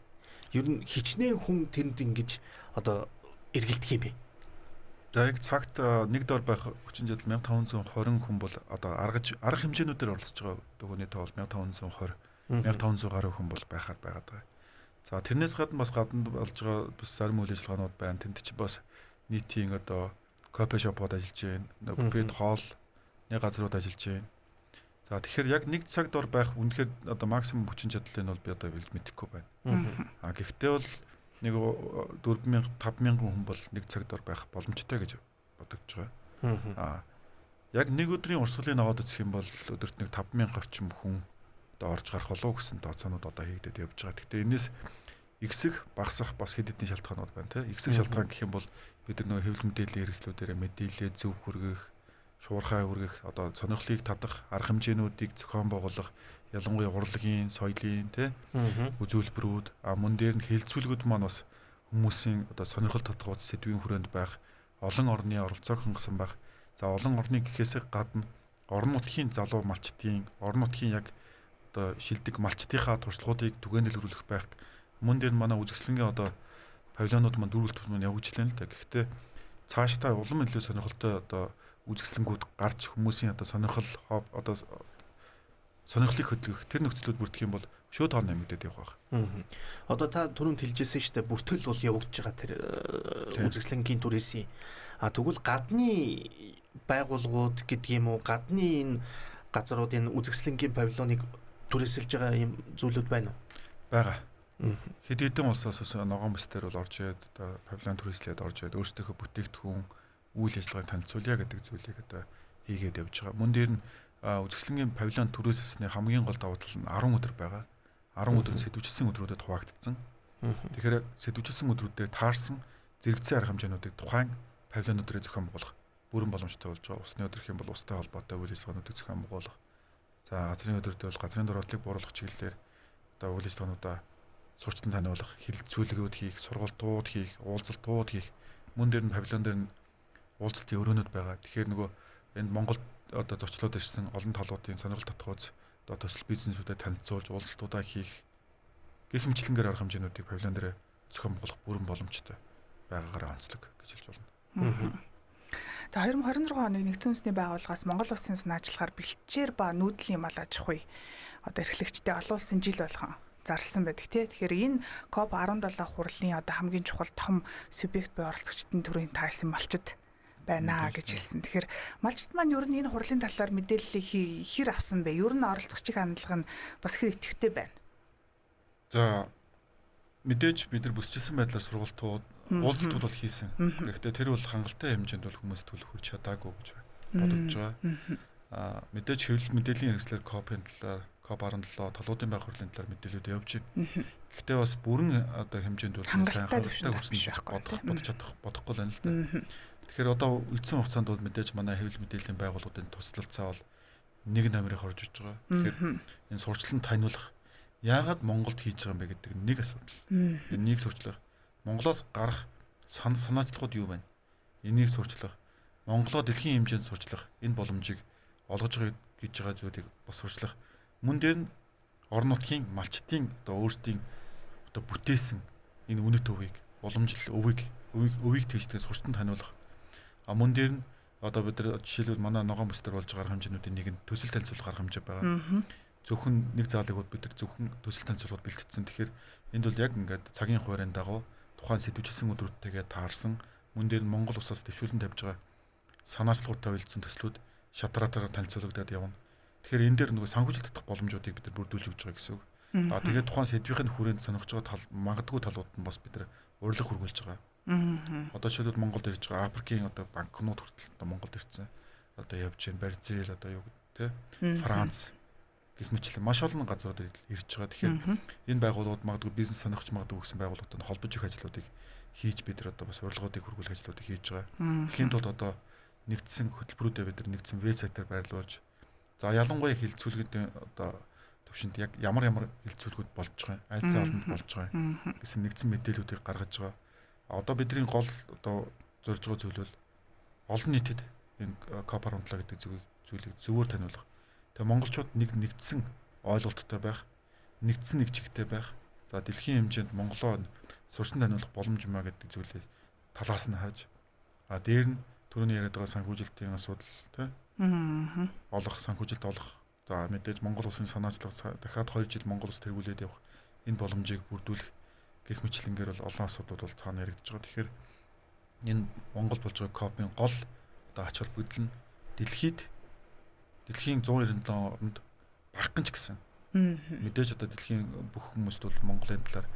Ер нь хичнээн хүн тэнд ингэж одоо эргэлдэх юм бэ. За яг цагт нэг дор байх хүчин чадал 1520 хүн бол одоо арга хэмжээнүүдээр оролцож байгаа дөгөөний тоо бол 1520 1500 гаруй хүн бол байгаад байгаа. За тэрнээс гадна болж байгаа бас зарим үйл ажиллагаанууд байна. Тэнд чи бас нийтийн одоо кофе шопод ажиллаж байна. Буфет хоол нэг газрууд ажиллаж байна. За тэгэхээр яг нэг цаг дор байх үнэхээр одоо максимум хүчин чадлыг нь бол би одоо билж мэдэхгүй байна. Гэхдээ бол нэг 4000 5000 хүн бол нэг цаг дор байх боломжтой гэж бодогдож байгаа. Яг нэг өдрийн урсгалыг наваад үзэх юм бол өдөрт нэг 5000 орчим хүн одоо орж гарах болов гэсэн тооцоонууд одоо хийгдээд явж байгаа. Гэхдээ энэс ихсэх, багасах бас хэд хэдэн шалтгаанууд байна тийм. Ихсэх шалтгаан гэх юм бол бид нар нөгөө хэвлэл мэдээллийн хэрэгслүүдээр мэдээлэл зөв хүргэх, шуурхай хүргэх, одоо сонирхлыг татах, арга хэмжээнүүдийг зохион байгуулах, ялангуяа урлагийн, соёлын тийм үзүүлбэрүүд, мөн дээр нь хэлэлцүүлгүүд маань бас хүмүүсийн одоо сонирхол татгууц сэдвийн хүрээнд байх, олон орны оролцоог хангасан байх. За олон орны гэхээс гадна орон нутгийн залуу малчдын, орон нутгийн яг одоо шилдэг малчдынхаа туршлагуудыг түгээнэлрүүлэх байх. Мөн дээр манай үзэсгэлэнгийн одоо павильонууд маань дөрвөлт маань явагдчихлаа л да. Гэхдээ цаашдаа улам илүү сонирхолтой одоо үзэсгэлэнгүүд гарч хүмүүсийн одоо сонирхол одоо сонирхлыг хөдөлгөх тэр нөхцлүүд бүрдэх юм бол шууд тоон нэмэгдээд явах байх. Одоо та түрүүнд хэлжсэн шүү дээ бүртгэл бол явагдаж байгаа тэр үзэсгэлэнгийн түрээсийн. Тэгвэл гадны байгууллагууд гэдэг юм уу гадны энэ газруудын үзэсгэлэнгийн павильоныг түрээсэлж байгаа юм зүйлүүд байна уу? Бага. Хэд хэдэн улсаас ногоон бүс дээр бол орж ирээд одоо павильон түрээслээд орж ирээд өөрсдийнхөө бүтээгдэхүүн үйл ажиллагааг танилцуулъя гэдэг зүйлийг одоо хийгээд явж байгаа. Мөн дээр нь үзэсгэлэнгийн павильон түрээсэлсний хамгийн гол давуу тал нь 10 өдөр байгаа. 10 өдөр сэдвчилсэн өдрүүдэд хуваагдсан. Тэгэхээр сэдвчилсэн өдрүүдэд таарсан зэрэгцээ арга хэмжээнүүдийг тухайн павильонуудыг зохион байгуулах бүрэн боломжтой болж байгаа. Усны өдөр гэх юм бол устай холбоотой үйл ажиллагаануудыг зохион байгуулах. За газрын өдрөдөө бол газрын дөрвөлийг бууруулах чиглэлээр одоо үйл ажиллагаануудаа сурчлан таниулах, хэлэлцүүлгүүд хийх, сургалтууд хийх, уулзалтууд хийх. Мөн дээр нь павильон дээр нь уулзалтын өрөөнүүд байгаа. Тэгэхээр нөгөө энд Монголд одоо зочлоод ирсэн олон талуудын сонирхол татгууц одоо төсөл бизнесүүдэд танилцуулж уулзалтуудаа хийх гэх мэтлэнгээр арга хэмжээнүүдийг павильон дээр зохион байгуулах бүрэн боломжтой байгаагаар онцлог гэж хэлж болно. За 2026 оны нэгдсэн үндэсний байгууллагаас Монгол улсын санаачлагаар бэлтжээр ба нүүдлийн мал аж ахуй одоо эрхлэгчтэй олон улсын жил болгон зарласан байдаг тий. Тэгэхээр энэ COP17 хурлын одоо хамгийн чухал том субъект буюу оролцогчдын төрийн тайлсан малчид байна гэж хэлсэн. Тэгэхээр малчид маань ер нь энэ хурлын талаар мэдээллийг хэр авсан бэ? Ер нь оролцогчийн хандлага нь бас хэр идэвхтэй байна? За мэдээж бид нар бүсчилсэн байдлаар сургалтууд уулзалтууд бол хийсэн. Гэхдээ тэр бол хангалттай хэмжээнд бол хүмүүс төлөх хүрч чадаагүй гэж бодож байгаа. Мэдээж хэвлэл мэдээллийн хэрэгслэр COP-ын талаар COP17 талуудын байр хурлын талаар мэдээлэлүүд явж байна. Гэхдээ бас бүрэн одоо хэмжээнд бол сайн хангалттай хүрсэн бодохгүй байна л да. Тэгэхээр одоо үлдсэн хугацаанд бол мэдээж манай хэвлэл мэдээллийн байгууллагуудын туслалцаа бол нэг номерыг хорж иж байгаа. Тэгэхээр энэ сурчлан таниулах яагаад Монголд хийж байгаа юм бэ гэдэг нэг асуудал. Энийг сурчлах Монголоос гарах санаачлагууд юу байна? Энийг сурчлах, Монголоо дэлхийн хэмжээнд сурчлах энэ боломжийг олгож байгаа гэж байгаа зүйлийг бас сурчлах. Мөн дээр нь орон нутгийн малчдын одоо өөрсдийн одоо бүтээсэн энэ үнэт өвийг, уламжлал өвийг тэгшдэг сурчтан таниулах. Мөн дээр нь одоо бид нар жишээлбэл манай ногоон бүс дээр болж байгаа хэмжээнүүдийн нэг нь төсөл танилцуулах арга хэмжээ байгаа. Зөвхөн нэг заалыг бид нар зөвхөн төсөл танилцуулгад бэлтгэсэн. Тэгэхээр энд бол яг ингээд цагийн хуурайн дагуу тухайн сэдвчилсэн өдрүүдтэйгээ таарсан мөн дээр нь Монгол улсаас дэвшүүлэн тавьж байгаа санаачлагуудтай үйлдсэн төслүүд шатраараа танилцуулагдаад явна. Тэгэхээр энэ дээр нөгөө санхүүжилт татах боломжуудыг бид нар бүрдүүлж өгч байгаа гэсэн үг. Тэгээд тухайн сэдвийн хүрээнд сонирхож байгаа магадгүй талууд нь бас бид нар урилга хүргүүлж байгаа. Одоо жишээлбэл Монголд ирж байгаа Африкийн одоо банкнууд хүртэл одоо Монголд ирсэн. Одоо явж байна Бразил одоо юу гэдэг те Франц гэх мэтлэн маш олон газрууд ирж байгаа. Тэгэхээр энэ байгууллагууд магадгүй бизнес сонирхож магадгүй гэсэн байгууллагуудад холбож их ажлуудыг хийж бид нар одоо бас урилгуудыг хүргүүлэх ажлуудыг хийж байгаа. Тэгэхэд бол одоо нэгдсэн хөтөлбөрүүдэд бид нар нэгдсэн вебсайтаар байрлуулж за ялангуяа хилцүүлгэд одоо төвшөнд яг ямар хилцүүлгүүд болж байгаа, аль зааланд болж байгаа гэсэн нэгдсэн мэдээллүүдийг гаргаж байгаа. Одоо бидний гол одоо зорж байгаа зүйл бол олон нийтэд энэ COP17 гэдэг зүйлийг зөвөр таниулах. Тэгээ монголчууд нэгдсэн ойлголттой байх, нэгдсэн нэг чигтэй байх. За дэлхийн хэмжээнд Монголоо сурсан таниулах боломж юмаа гэдэг зүйлийг талаас нь харж дээр нь түрүүний яриад байгаа санхүүжилтийн асуудал тий олох санхүүжилт олох. За мэдээж Монгол улсын санаачлага дахиад 2 жил Монгол улс тэргүүлээд явах энэ боломжийг бүрдүүлэх гэх мэтлэнгээр бол олон асуудлууд бол цаана яригдж байгаа. Тэгэхээр энэ Монгол болж байгаа COP-ын гол одоо ач холбогдол нь дэлхийн 197 орнд багахан ч гэсэн мэдээж одоо дэлхийн бүх хүмүүст бол Монголын талаар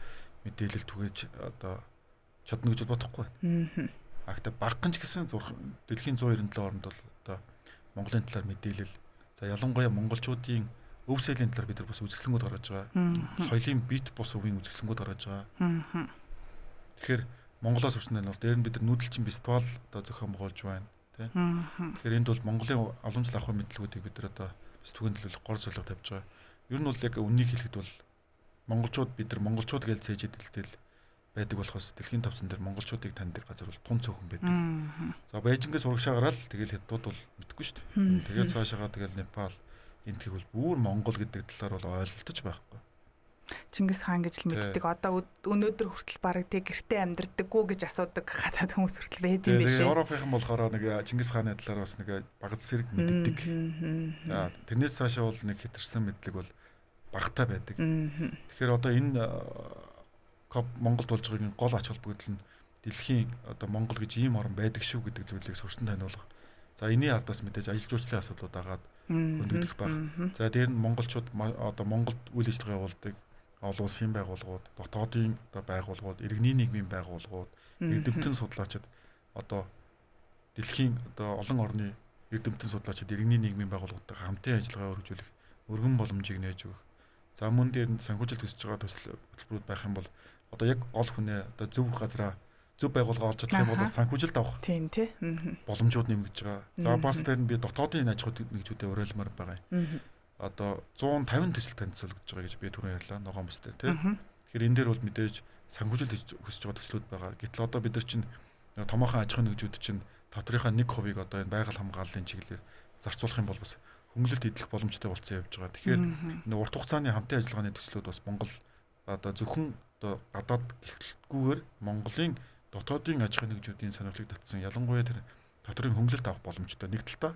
мэдээлэл түгээж одоо чадна гэж бодохгүй байна. Гэхдээ багахан ч гэсэн дэлхийн 197 орнд бол одоо Монголын талаар мэдээлэл за ялангуяа монголчуудын өв соёлын талаар бид нар бас үзэсгэлэнгүүд гаргаж байгаа. Соёлын бит бус өвийн үзэсгэлэнгүүд гаргаж байгаа. Тэгэхээр Монголоос сурсан нь бол дээр нь бид нар нүүдэлчин фестивал одоо зохион байгуулж байна. Тэгэхээр энд бол Монголын олон жил ахуй мэдлэгүүдийг бид нар одоо сэтгүүн төлөвлөх гол зорилго тавьж байгаа. Ер нь бол яг үннийг хэлэхэд бол монголчууд гэж цээжэд дэлтэл байдаг болохоос дэлхийн тавцан дээр монголчуудыг таньдаг газар бол тун цөөхөн байдаг. За Бээжингээс урагшаа гараад тэгэл хятадууд бол мэдгүй шүү дээ. Тэгээд цаашаагаа тэгэл Непал энтгийг бол бүр Монгол гэдэг талаар бол ойлголтож байхгүй. Чингис хаан гэж л мэддэг. Одоо өнөөдөр хүртэл бараг тэг гэртээ амьдардаггүй гэж асуудаг гадаад хүмүүс хүртэл байд юм билээ. Европынхан болохоор нэг Чингис хааны талаар бас нэг багц зэрэг мэддэг. За тэрнээс цаашаа бол нэг хэтэрсэн мэдлэг бол багтаа байдаг. Тэгэхээр одоо энэ COP Монголд болж байгаагийн гол ач холбогдол нь дэлхийн одоо Монгол гэж ийм орн байдаг шүү гэдэг зүйлийг сурсан таниулах. За энэний ардаас мэдээж ажил жуулчлалын асуудлууд агаад хөндөгдөх байх. За дээр нь монголчууд одоо Монголд үйл ажиллагаа явуулдаг олон улсын байгууллагууд, дотоодын одоо байгууллагууд, иргэний нийгмийн байгууллагууд, эрдэмтэн судлаачид одоо дэлхийн одоо олон орны эрдэмтэн судлаачид иргэний нийгмийн байгууллагуудтай хамтын ажиллагаа өргөжүүлэх өргөн боломжийг нээж өгөх. За мөн дээр нь санхүүжилт хүсэж байгаа төсөл хөтөлбөрүүд байх юм бол одоо яг гол хүнээ одоо зөв газараа зөв байгууллага олж чадах юм бол санхүүжилт авах. Тийм тий. Боломжууд нэмэгдэж байгаа. За бас дээр нь би дотоодын аж ахуй нэгжүүдэд уриалмаар байгаа юм. Одоо 150 төсөл танилцуулагдж байгаа гэж би түрүүн ярьлаа ногоон бүстэй тий. Тэгэхээр энэ дээр бол мэдээж санхүүжилт хүсэж байгаа төслүүд байгаа. Гэтэл одоо бид нар чинь томоохон аж ахуй нэгжүүд чинь татврынхаа 1% одоо энэ байгаль хамгааллын чиглэлээр зарцуулах юм бол бас хөнгөлөлт идэх боломжтой болцсон явж байгаа. Тэгэхээр энэ урт хугацааны хамтын ажиллагааны төслүүд бас Монгол одоо зөвхөн одоо гадаад гихэлтгүйгээр Монголын дотоодын аж ахуйн нэгжүүдийн сонирхлыг татсан ялангуяа тэр доторын хөнгөлөлт авах боломжтой нэг талдаа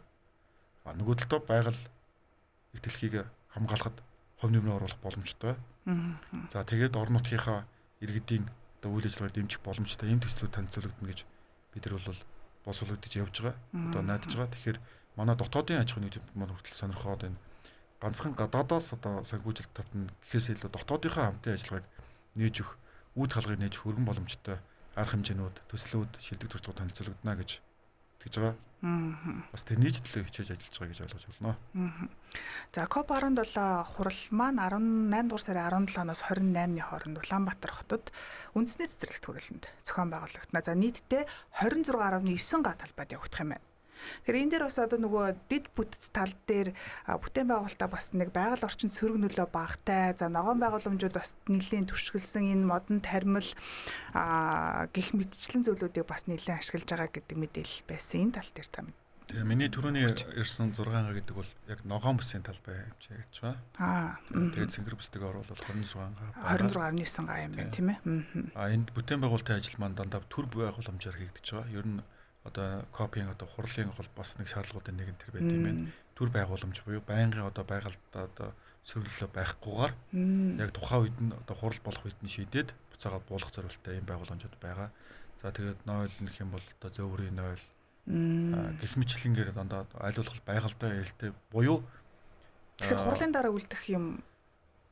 нөгөө талдаа байгаль итгэлхийг хамгаалахад хувь нэмрээ оруулах боломжтой. За тэгээд орон нутгийнхаа иргэдийн одоо үйл ажиллагааг дэмжих боломжтой ийм төслүүд танилцуулагдана гэж бид нар бол боловсруулагдаж явж байгаа. Одоо найдаж байгаа. Тэгэхээр манай дотоодын аж ахуйн нэгжүүд маань хүртэл сонирхоод энэ ганцхан гадаадаас одоо санхүүжилт татна гэхээс илүү дотоодынхаа хамтын ажиллагааг нээж өгөх, үүд халгыг нээж өгөх өргөн боломжтой арга хэмжээнүүд, төслүүд, шилдэг туршлага танилцуулагдана гэж тэгж байгаа. Бас тэр нийтлэлээ хичээж ажиллаж байгаа гэж ойлгож байна. За COP17 хурал маань 18 дугаар сарын 17-оос 28-ны хооронд Улаанбаатар хотод үндэсний цэцэрлэгт хүрээлэнд зохион байгуулагдана. За нийтдээ 26.9 га талбайд явагдах юм байна. Тэгэхээр энэ дээр бас одоо нөгөө дид бүтц тал дээр бүтээн байгуулалтаа бас нэг байгаль орчинд сөрөг нөлөө багтай. За ногоон байгууламжууд бас нэлийн түшгэлсэн энэ модон тармил гих мэтчлэн зүйлүүдийг бас нэлийн ашиглаж байгаа гэдэг мэдээлэл байсан. Энэ тал дээр та Тэгээ миний түрүүний ирсэн 6 га гэдэг бол яг ногоон бүсийн талбай хэмжээ гэж байна. Тэгээд цэнгэр бүстэйг оруулаад 26 га 26.9 га юм байна тийм ээ. Энд бүтээн байгуулалтын ажил маань дандаа төр байгууламжаар хийгдэж байгаа. Ер нь одоо копийн одоо хурлын гол бас нэг шаардлагуудын нэг нь тэр байт юм байна. Төр байгууламж буюу байнгын одоо байгальтаа одоо сөрөглөө байхгүйгээр яг тухайн үед нь одоо хурал болох үед нь шийдээд буцаагаад буулгах зорилттой ийм байгууламжууд байгаа. За тэгээд нойл нэх юм бол одоо зөөврийн нойл гэх мэтлэнгээр дандаа аль болох байгальтай ээлтэй буюу тэгэхээр хурлын дараа үлдэх юм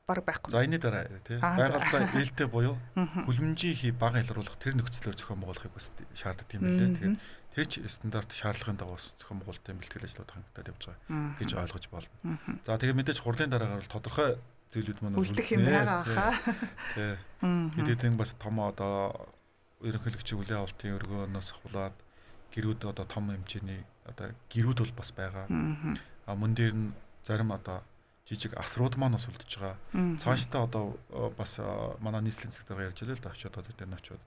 баг байхгүй. За энэ дараа тий байгальтай ээлтэй буюу хүлэмжийн хий бага илруулах тэр нөхцлөөр зохион байгуулахыг бас шаарддаг юм билээ. Тэгэхээр тэр ч стандарт шаардлагын дагуу зохион байгуулалтын бэлтгэл ажлууд хангалттай явж байгаа гэж ойлгож байна. За тэгээд мэдээж хурлын дараагаар бол тодорхой зүйлүүд маань үлдэх юм байгаа хаа. Тий. Хэдийдэн бас том одоо ерөнхийлөгчийн үлийн авалтын өргөөнөөс ахуулаад гэрүүд одоо том хэмжээний одоо гэрүүд бол бас байгаа. Мөн дээр нь зарим одоо жижиг асрууд маань бас үлдэж байгаа. Цаашдаа одоо бас манай нийслэлийн цагтаа ярьж байлаа л да очиод газар дээр нь очиод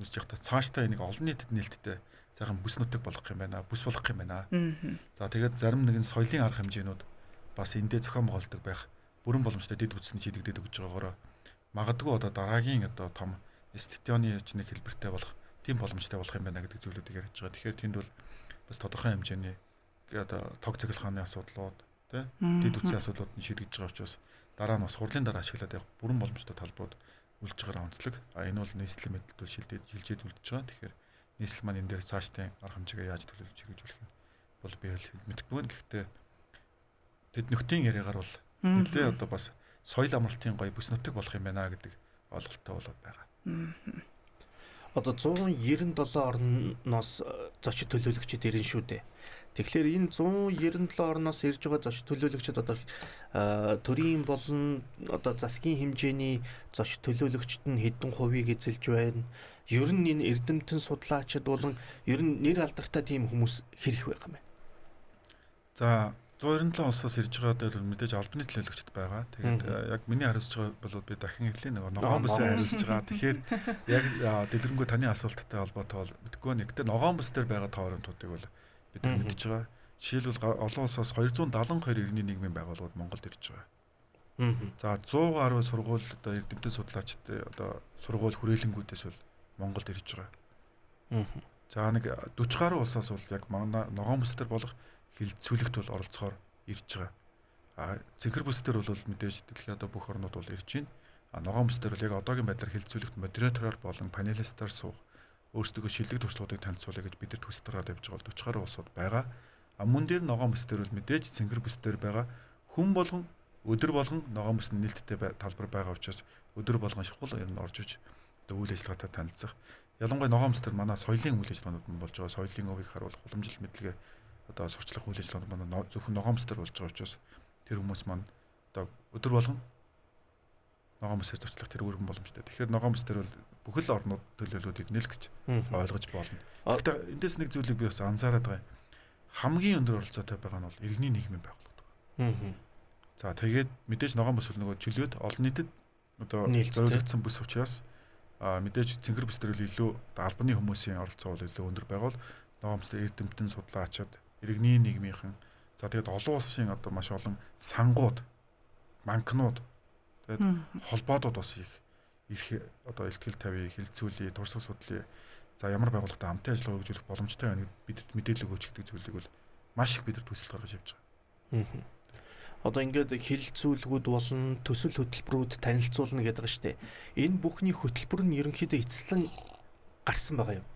үзэж явахдаа цаашдаа энийг олон нийтэд нээлттэй сайхан бүс нутаг болгох юм байна. Бүс болгох юм байна. За тэгээд зарим нэгэн соёлын арга хэмжээнүүд бас эндээ зохион байгуулдаг байх бүрэн боломжтой дэд бүтцэн шийдэгдээд өгч байгаагаар магадгүй одоо дараагийн одоо том стадионы нэг хэлбэртэй болох тийм боломжтой болох юм байна гэдэг зүйлүүдийг ярьж байгаа. Тэгэхээр тэнд бол бас тодорхой хэмжээний одоо тог цэглэхааны асуудлууд тий дэд үтсийн асуудлууд нь шийдэгдэж байгаа учраас дараа нь бас хурлын дараа ашиглаад явах бүрэн боломжтой талбууд үлдэж байгаа онцлог. Энэ бол нийслэлийн мэдлэлд шилжээд үлдэж байгаа. Тэгэхээр нийслэл маань энэ дээр цаашдын арга хэмжээгээ яаж төлөвлөж хэрэгжүүлэх нь бол би мэдэхгүй байна. Гэхдээ тэд нөхдийн яриагаар бол нэлээ одоо бас соёл амралтын гоё бүс нутаг болох юм байна гэдэг ойлголттой болоод байгаа. Одоо 197 орноос зочид төлөөлөгчид ирнэ шүү дээ. Тэгэхээр энэ 197 орноос ирж байгаа зочид төлөөлөгчид одоо төрийн болон одоо засгийн хэмжээний зочид төлөөлөгчд нь хэдэн хувийг эзэлж байна? Ер нь энэ эрдэмтэн судлаачид болон ер нь нэр алдартай тийм хүмүүс хэрэг байх юм байна. За 197 улсаас ирж байгаа дээр мэдээж албаны төлөөлөгчд байгаа. Тэгээд яг миний хариуцж байгаа бол би дахин хэлээ нэг ногоон бүсээр хариуцж байгаа. Тэгэхээр яг дэлгэрэнгүй таны асуулттай холбоотой бол мэдгүй байна. Гэтэ ногоон бүс дээр байгаа товарамтуудыг бол бид мэдж байгаа. Жишээлбэл олон улсаас 272 иргэний нийгмийн байгууллагууд Монголд ирж байгаа. За 100 гаруй сургууль одоо эрдэмтэн судлаачид одоо сургууль хүрээлэнгүүдээс бол Монголд ирж байгаа. За нэг 40 гаруй улсаас бол яг манай ногоон бүс дээр болох хилцүүлэгт бол оролцохоор ирж байгаа. Цэгэр бүс дээр бол мэдээж дэлхийн одоо бүх орнууд бол ирж байна. Ногоон бүс дээр бол яг одоогийн байдлаар хилцүүлэгт модератороор болон панелистаар суух өөрсдөө шилдэг туршлагуудыг танилцуулъя гэж бид нар төсөл гаргаад явж байгаа 40 гаруй улсууд байгаа. Мөн дээр ногоон бүс дээр бол мэдээж цэнгэр бүс дээр байгаа хүн болгон өдөр болгон ногоон бүсний нээлттэй талбар байгаа учраас өдөр болгон шахуул ер нь орж иж одоо үйл ажиллагаатай танилцах. Ялангуяа ногоон бүс дээр манай соёлын үйл ажиллагаанууд нь болж байгаа. Соёлын өвийг харуулах уламжлалт мэдлэгээ одоо сурчлах үйл ажиллагаанд манай зөвхөн ногоон бүс дээр болж байгаа учраас тэр хүмүүс маань одоо өдөр болгон ногоон бүсээр зурчлах тэр өргөн боломжтой. Тэгэхээр ногоон бүс дээр бол бүхэл орнууд төлөөллүүдийг нэлгэж ойлгож болно. Гэхдээ эндээс нэг зүйлийг би бас анзаараад байгаа. Хамгийн өндөр оролцоотой байгаа нь бол иргэний нийгмийн байгууллагууд. За тэгээд мэдээж ногоон бүс бол нөгөө чөлөөт олон нийтэд одоо зориулагдсан бүс учраас мэдээж цэнгэр бүс дээр илүү албаны хүмүүсийн оролцоо бол илүү өндөр байгаад ногоон бүс дээр эрдэмтэн судлаачид иргэний нийгмийнхэн за тэгээд олон улсын одоо маш олон сангууд банкнууд тэгээд холбоодууд бас их ирэх одоо ихтгэл тавья, хилцүүлээ, туршлага судлаа. За ямар байгууллагатай хамтын ажиллагаа хөгжүүлэх боломжтой байна гэдээ бидэд мэдээлэл өгөөч гэдэг зүйлийг бол маш их бидэд төсөл гаргаж явж байгаа. Одоо ингээд хилцүүлгүүд болон төсөл хөтөлбөрүүд танилцуулна гэдэг байгаа шүү дээ. Энэ бүхний хөтөлбөр нь ерөнхийдөө эцэслэн гарсан байгаа юм.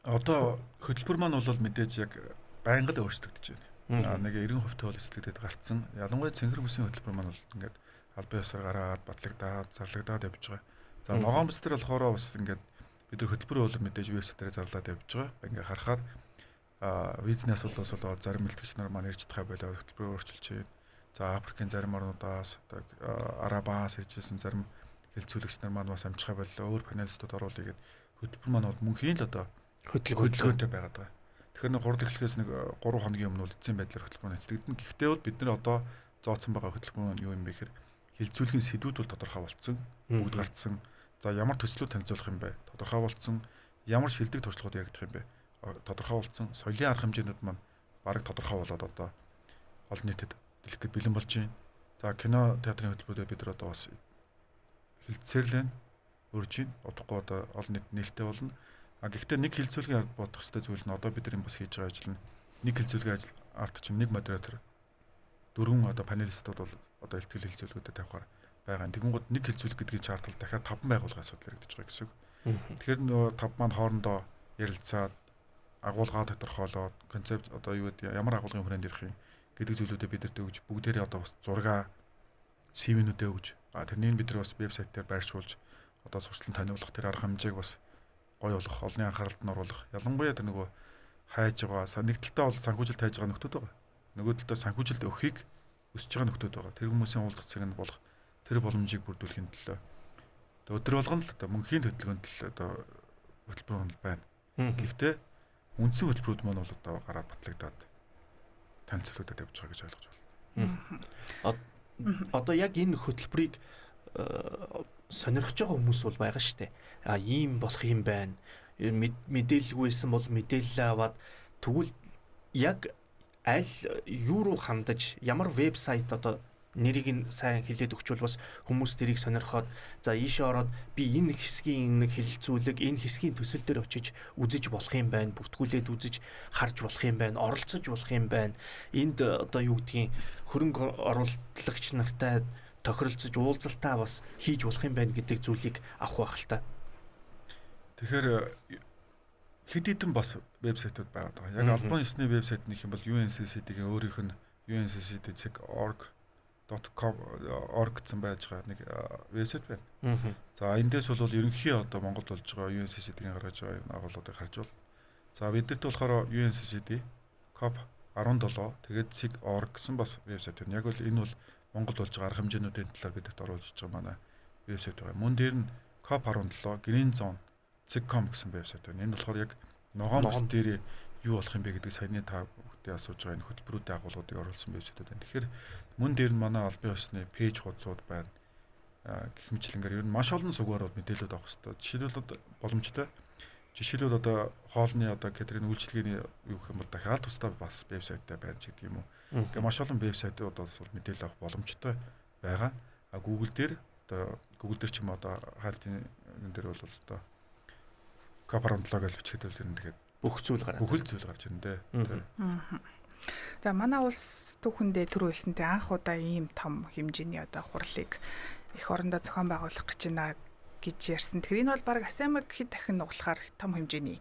Одоо хөтөлбөр маань бол мэдээж яг байнга л өөрчлөгдөж байна. Нэг 90% бол эцэлдэгдээд гарцсан. Ялангуяа цэнхэр бүсийн хөтөлбөр маань бол ингээд албан ёсоор гараад, батлагдаад, зарлагдаад явж байгаа. За ногоон бүс төр болохоор бас ингээд бид нар хөтөлбөр бол мэдээж вебсайтаараа зарлаад явж байгаа. Ингээ харахаар визний асуудлаас болоод зарим бэлтгэгч нар маань ирж чадхаа байлаа хөтөлбөрөөр өөрчилж байна. За Африкийн зарим орнуудаас одоо Арабаас иржсэн зарим хилцүүлэгч нар маань бас амжихаа байлаа. Өөр панелистууд оруулъя гэд хөтөлбөр маань бол мөнхийн л одоо хөдөлгөөнтэй байгаад байгаа. Тэгэхээр нэг 3 эхлэхээс нэг 3 хоногийн өмнө бол эцсийн байдлаар хөтөлбөр нэцдэгдэн. Гэхдээ бол бид нар одоо зооцсон байгаа хөтөлбөр нь юу юм бэ гэхээр хилцүүлгийн сэдвүүд бол тодорхой болцсон, бүгд гарцсан. За ямар төслүүд танилцуулах юм бэ? Тодорхой болцсон. Ямар шилдэг туршлагууд яригдах юм бэ? Тодорхой болцсон. Соёлын арга хэмжээнүүд маань бараг тодорхой болоод одоо олон нийтэд дэлгэх гээд бэлэн болж байна. За кино, театрын хөтөлбөрөөр бид нар одоо бас хилцээрлэн өрж байна. Удахгүй одоо олон нийт нээлттэй болно. Гэхдээ нэг хилцүүлгийн ард бодох хэрэгтэй зүйл нь одоо бид нар бас хийж байгаа ажил нь нэг хилцүүлгийн ажил ард чинь нэг модератор 4 одоо панелистууд бол одоо ихтгэл хилцүүлгүүдэд тавихаар байгаа. Тэгэнгүүт нэг хилцүүлэг гэдгийг чартал дахиад 5 байгууллагын асуудал яригдж байгаа гэсэн үг. Тэгэхээр нөгөө 5 маань хоорондоо ярилцаад агуулгаа тодорхойлоод концепт одоо юу гэдэг ямар агуулгын хүрээнд ирэх юм гэдэг зүйлүүдэд бид нарт өгж бүгдээрээ одоо бас зураг CV-нүүдээ өгж тэрнийг бид нар бас вебсайт дээр байршуулж одоо сурчлан таниулах тэр арга хэмжээг бас гоё болох, олонний анхааралд нь оруулах. Ялангуяа тэр нөгөө хайж байгаа нэг талдаа бол санхүүжилт хайж байгаа нөхдүүд байгаа. Нөгөө талдаа санхүүжилт өгөхийг өсөж байгаа нөхдүүд байгаа. Тэр хүмүүсийн уулзах цаг нь болох тэр боломжийг бүрдүүлэхийн төлөө өдөр болгон л одоо мөнхийн хөтөлбөрөнд л одоо хөтөлбөр нь байна. Гэхдээ үндсэн хөтөлбөрүүд маань бол одоо гараад батлагдаад танилцуулагдаад явж байгаа гэж ойлгож байна. Одоо яг энэ хөтөлбөрийг сонирхож байгаа хүмүүс бол байгаа шүү дээ. Ийм болох юм байна. Мэдээлэлгүй байсан бол мэдээлэл аваад тэгвэл яг аль юу руу хандаж ямар вебсайт одоо нэрийг нь сайн хэлээд өгчвөл бас хүмүүс тэрийг сонирхоод за ийшээ ороод би энэ хэсгийн нэг хилцүүлэг энэ хэсгийн төсөл дээр очиж үзэж болох юм байна, бүртгүүлээд үзэж харж болох юм байна, оролцож болох юм байна. Энд одоо юу гэдгийг хөрөнгө оруулагч нартай тохиролцож уулзалтаа бас хийж болох юм байна гэдэг зүйлийг авах байх л та. Тэгэхээр хэд хэдэн бас вебсайтууд байгаа даа. Яг албан ёсны вебсайт нөх юм бол UNCCD-ийн өөрийнх нь uncccd.org гэсэн байж байгаа нэг вебсайт байна. За эндээс бол ерөнхий одоо Монголд болж байгаа UNCCD-ийн гаргаж байгаа агуулгуудыг харж бол. За бидэрт болохоор UNCCD COP17 тэгээд CIG.org гэсэн бас вебсайт байна. Яг бол энэ бол Монголд болж байгаа арга хэмжээнүүдийн талаар бидэрт оруулж байгаа манай вебсайт байгаа. Мөн дээр нь COP17 Green Zone CIG.com гэсэн вебсайт байна. Энэ болохоор яг ногоон бүс дээр юу болох юм бэ гэдэг саяны та бүхэнд асууж байгаа энэ хөтөлбөрүүдийн агуулгуудыг оруулсан вебсайтууд байна. Тэгэхээр мөн дээр нь манай албан ёсны пэйж хуудсууд байна. Гэх мэтлэнгээр ер нь маш олон сугаарууд мэдээлэлүүд авах хэрэгтэй. Жишээлбэл боломжтой. Жишээлбэл одоо хоолны одоо кэтерийн үйлчилгээний юу гэх юм бол дахиад тусдаа бас вебсайттай байна ч гэдэг юм уу. Ингээ маш олон вебсайтуудаас бол мэдээлэл авах боломжтой байгаа. Google дээр ч юм одоо хаалтын энэ дээр бол одоо COP17 гэж бичгээд бол энэ тэгээд бүх зүйл гараад. Бүхэл зүйл гарч ирнэ дээ. За манай улс түүхэндээ түр хэлсэнтэй анх удаа ийм том хэмжээний одоо хурлыг эх орондоо зохион байгуулах гэж байна гэж ярьсан. Тэгэхээр энэ бол баг ASEAN-ыг хэд дахин нуглахаар том хэмжээний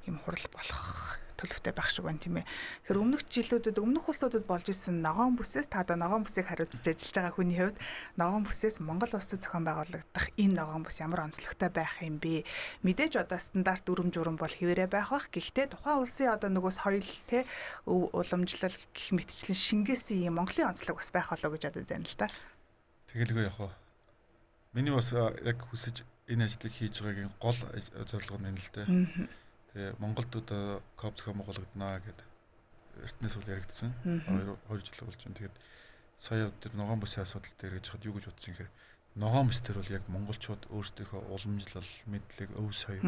ийм хурал болох төлөвтэй байх шиг байна тийм ээ. Тэгэхээр өмнөх жилүүдэд өмнөх улсуудад болж исэн ногоон бүсээс та одоо ногоон бүсийг хариуцж ажиллаж байгаа хүний хувьд ногоон бүсээс Монгол улсад зохион байгуулагдах энэ ногоон бүс ямар онцлогтой байх юм бэ? Мэдээж одоо стандарт дүрм журм бол хэвээрээ байх бах. Гэхдээ тухайн улсын одоо нөгөө соёл те уламжлал гэх мэтчлэн шингээсэн юм Монголын онцлог бас байх болоо гэж бодод байна л да. Тэгэлгүй яг хоо. Миний бас яг хүсэж энэ ажлыг хийж байгаагийн гол зорилго нь энэ л дээ. Тэгээ Монголд одоо COP зохион байгуулагдана гэдэг эртнээс бол яригдсан. 2 жил болж байна. Тэгээд сая өдөр ногоон бүсийн асуудал дээр гэж хад юу гэж бодсон гэхээр ногоон бүс төр бол яг монголчууд өөрсдийнхөө уламжлал, мэдлэг, өв соёл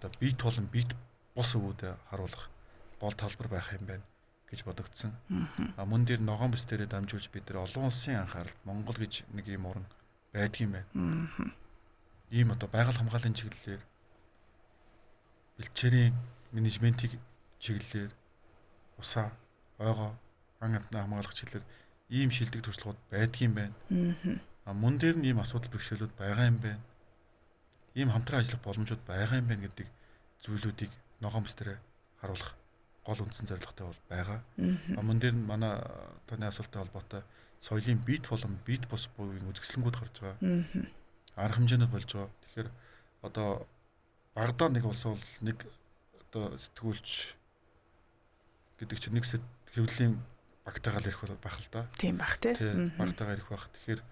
одоо бие толон бит бус өвөдө харуулах гол талбар байх юм байна гэж бодогдсон. Мөн дээр ногоон бүс дээрээ дамжуулж бид нар олон улсын анхааралд Монгол гэж нэг юм орн байдгийм байна. ийм одоо байгаль хамгааллын чиглэлээр бэлчээрийн менежментийг чиглэлээр усаа ойгоо ан амтнаа хамгаалах чиглэлээр ийм шилдэг туршлагууд байдгийм байна. Мөн дээр нь ийм асуудал бэрхшээлүүд байгаа юм байна. Ийм хамтран ажиллах боломжууд байгаа юм байна гэдэг зүйлүүдийг ногоон бүс дээр харуулах гол үндсэн зорилготой бол байгаа. Мөн дээр нь манай таны асуулттай холбоотой соёлын бит болон бит бус буюу үзэсгэлэнгүүд гарч байгаа. Арга хэмжээнүүд болж байгаа. Тэгэхээр одоо багадаа нэг улс бол нэг одоо сэтгүүлч гэдэг чинь нэг хэвлэлийн багтаагаар ирэх байх л да. Тийм бах тий. Багтаагаар ирэх байх. Тэгэхээр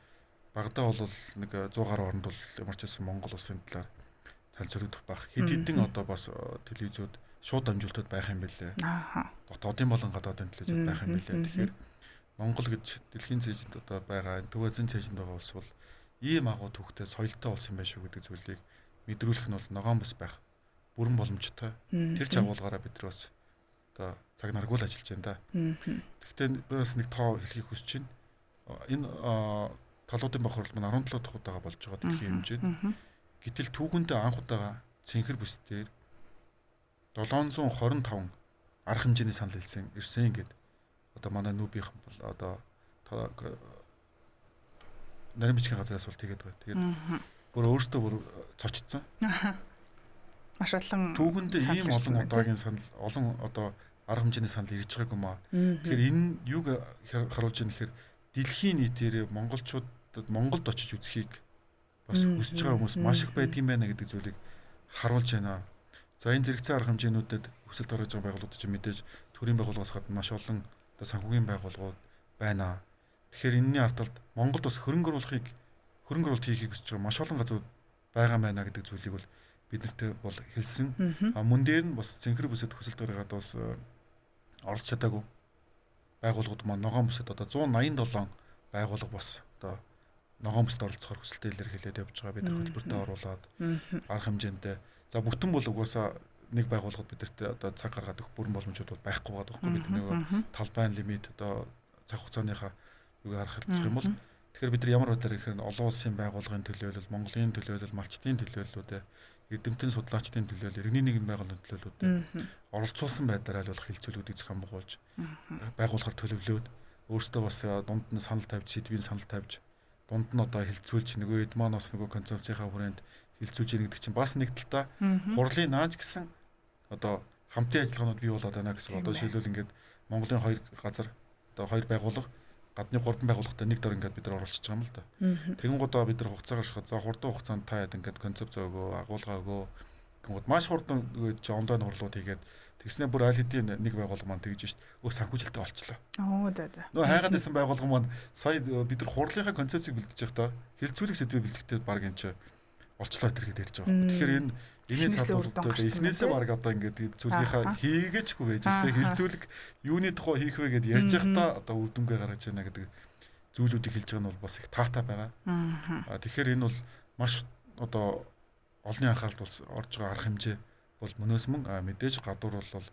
багадаа бол нэг 100 гаруй оронд бол ямар ч байсан Монгол улсын талаар танилцуулагдах байх. Хэд хэдэн одоо бас телевизүүд шууд дамжуултууд байх юм байлээ. Дотоодын болон гадаадын телевизүүд байх юм байлээ. Тэгэхээр Монгол гэж дэлхийн цэежинд одоо байгаа Төв Азийн цэежинд байгаа улс бол ийм агуу түүхтэй соёлтой улс юм байна шүү гэдэг зүйлийг мэдрүүлэх нь бол ногоон бус байх бүрэн боломжтой. Тэр ч агуулгаараа бид нар бас одоо цаг наргуул ажиллаж байна да. Гэхдээ бас нэг тоо хэлхийг хүсэж байна. Энэ талуудын бохирдол маань 17 дахь удаага болж байгаа дэлхийн хэмжээнд. Гэтэл түүхэндээ анх удаага цэнхэр бүс дээр 725 арга хэмжээний санал ирсэн гэдэг одоо манай нүүбийнхэн бол одоо нарийн бичгийн газраас бол тэгээд байгаа. Тэгээд бүр өөртөө бүр цочдсон. Маш олон түүхэндээ ийм олон удаагийн санал олон одоо арга хэмжээний санал ирж байгааг юм аа. Тэгэхээр энэ юуг харуулж байгаа нэхэр дэлхийн нийтээр монголчуудад Монголд очиж үзхийг бас хүсэж байгаа хүмүүс маш их байдгийм байна гэдэг зүйлийг харуулж байна. За энэ зэрэгцээ арга хэмжээнүүдэд хүсэлт гаргаж байгаа байгууллагууд чинь мэдээж төрийн байгууллагаас гадна маш олон одоо санхүүгийн байгууллагууд байна. Тэгэхээр энэний ардталд Монголд бас хөрөнгө оруулалт хийхийг хүсэж байгаа маш олон газрууд байгаа байна гэдэг зүйлийг бол биднэртээ бол хэлсэн. Мөн дээр нь бас цэнхэр бүсэд хүсэлт гаргаад бас оролцож чадаагүй байгууллагууд маань ногоон бүсэд одоо 187 байгууллага бас одоо ногоон бүсэд оролцохоор хүсэлтээ илэрхийлээд явж байгаа. Бид нар хөтөлбөртөө оруулаад арга хэмжээндээ за бүтэн бол угаасаа нэг байгууллагад бидэрт одоо цаг гаргаад өгөх бүрэн боломжууд бол байхгүй байгаа байхгүй бид нэг талбайн лимит одоо цаг хугацааныхаа юуг харахалцах юм бол тэгэхээр бид нар ямар байдлаар ихээр олон улсын байгууллагын төлөөлөл, Монголын төлөөлөл, малчтын төлөөллүүд, эрдэмтэн судлаачдын төлөөлөл, иргэний нийгэм байгууллагын төлөөллүүд оролцуулсан байдлаар аль болох хилцүүлгүүдийг зохион байгуулж байгуулахаар төлөвлөөд өөрсдөө бас дунд нь санал тавьж, сэдвийн санал тавьж, дунд нь одоо хилцүүлж нөгөө эд маань бас нөгөө концепцийнхаа хүрээнд хилцүүлж ийн гэдэг чинь бас нэг талдаа хурлын нааж гэсэн одоо хамтын ажиллагаанууд бий болоод байна гэсэн. Одоо жишээлбэл ингээд Монголын хоёр газар одоо хоёр байгууллага гадны 3 байгууллагатай нэг дор ингээд бид нар оролцож байгаа юм л да. Тэгэнгუудаа бид нар хугацаа гаргахад за хурдан хугацаанд та хэд ингээд концепц өгөө, агуулга өгөө. Гэнгүүт маш хурдан чи онлайн хурлууд хийгээд тэгснээр бүр аль хэдийн нэг байгууллага маань тэгж шít санхүүжилттэй болчлоо. Нөө хайгаад байсан байгууллага маань сая бид нар хурлынхаа концепцийг бэлдэж явахдаа хилцүүлэг сэдвээ бэлдэхдээ баг энэ чи олчлоо гэдэргээд ярьж байгаа. Тэгэхээр энэний салбартууд эхнээсээ баг одоо ингээд хилцүүлгийнхаа хийгээчгүй байж тээ хилцүүлэг юуны тухай хийх вэ гэдээ ярьж байхдаа одоо үр дүнгээ гаргаж байна гэдэг зүйлүүдийг хэлж байгаа нь бол бас их таатай байгаа. Тэгэхээр энэ бол маш одоо олонний анхааралд орж байгаа арга хэмжээ бол мөнөөс мөн мэдээж гадуур бол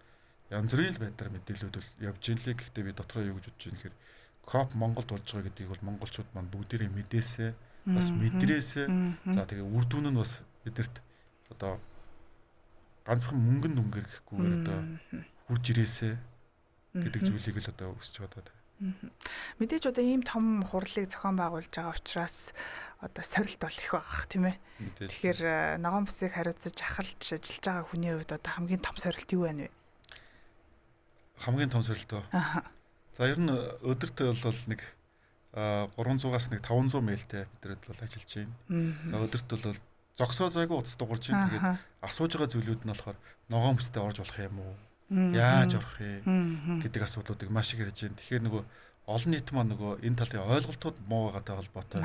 янз бүрийн байдлаар мэдээлэлүүд бол явж ийлээ. Гэхдээ би дотроо юу гэж бодож байна гэхээр КОП Монголд болж байгаа гэдгийг бол монголчууд маань бүгдээрээ мэдээсээ бас мэдрээсээ за тэгээ үр дүн нь бас бидэрт одоо ганцхан мөнгөнд дүнгээр гэхгүйгээр одоо хурж ирээсээ гэдэг зүйлийг л одоо өсөж байгаа даа. Мэдээж одоо ийм том хурлыг зохион байгуулж байгаа учраас одоо сорилт бол их байгаа тийм ээ. Тэгэхээр ногоон бүсийг хариуцаж ахалж ажиллаж байгаа хүний хувьд одоо хамгийн том сорилт юу байна вэ? Хамгийн том сорилт оо. За ер нь өдөрт бол нэг 300-аас нэг 500 мэйлтэй бидрээд бол ажиллаж байна. За өдөрт бол зогсоо зайгүй утас дуурж байна. Тэгээд асууж байгаа зүйлүүд нь болохоор ногоон бүстэй орж болох юм уу? Яаж орох юм гэдэг асуудлуудыг маш их ярьж байна. Тэгэхээр нөгөө олон нийт маань нөгөө энэ талын ойлголтууд муу байгаатай холбоотой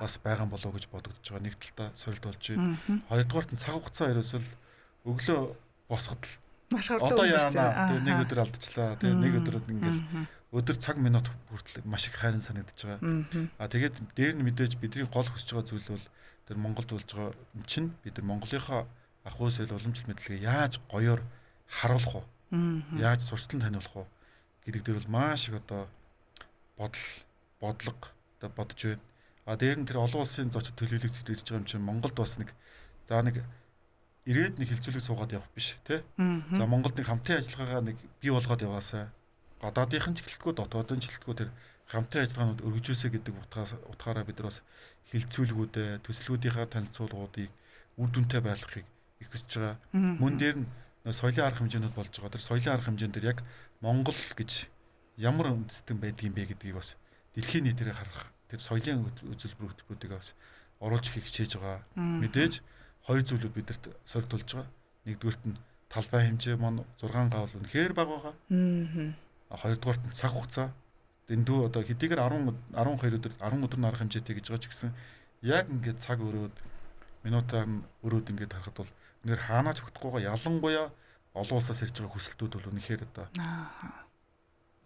бас байгаа болов уу гэж бодогдож байгаа. Нэг талдаа сорилт болж байна. Хоёрдугаарт нь цаг хугацаа ерөөсөл өглөө босоход л маш хурдан одоо яана. Тэгээ нэг өдөр алдчихлаа. Тэгээ нэг өдрөд ингээл өдөр цаг минут хүртэл маш их хайрын санагдаж байгаа. Тэгээд дээр нь мэдээж бидний гол хүсэж байгаа зүйл бол тэр Монголд болж байгаа юм чинь бид нар Монголынхаа ахуй соёл уламжлалт мэдлэгээ яаж гоёор харуулах вэ? Яаж сурталчилан таниулах вэ гэдэг дээр бол маш их одоо бодлого одоо бодож байна. Дээр нь тэр олон улсын зочид төлөөлөгч ирж байгаа юм чинь Монголд бас нэг ирээд нэг хилцүүлэг суугаад явах биш тий. За Монголд нэг хамтын ажиллагаагаа нэг бий болгоод яваасаа. Гадаадынхан ч гэлтгүү дотоодын ч гэлтгүү тэр хамтын ажиллагаанууд өргөжөөсэй гэдэг утгаараа бид нар бас хилцүүлгүүдээ төслүүдийнхаа танилцуулгуудыг үр дүнтэй байлгахыг их хүсэж байгаа. Мөн дээр нь соёлын арга хэмжээнүүд болж байгаа. Тэр соёлын арга хэмжээнд дээр яг Монгол гэж ямар үндэстэн байдгийг бэ гэдгийг бас дэлхийн нийтээр харах тэр соёлын үзүүлбэр хөтөлбөрүүдийг бас оруулж ихийг хичээж байгаа. Мэдээж хоёр зүйлүүд бидэрт сордулж байгаа. Нэгдүгürt нь талбай хэмжээ маань 6 гавл үнэхээр бага байгаа. Хоёрдугаарт нь цаг хугацаа. Эндүү одоо хэдийгээр 12 өдөр 10 өдөр нарах хэмжээтэй гэж байгаа ч гэсэн яг ингээд цаг өрөөд минутаар өрөөд ингээд харахад бол нэр хаанаач өгдөхгүйгээ ялангуяа олон улсаас ирж байгаа хүсэлтүүд бол үнэхээр одоо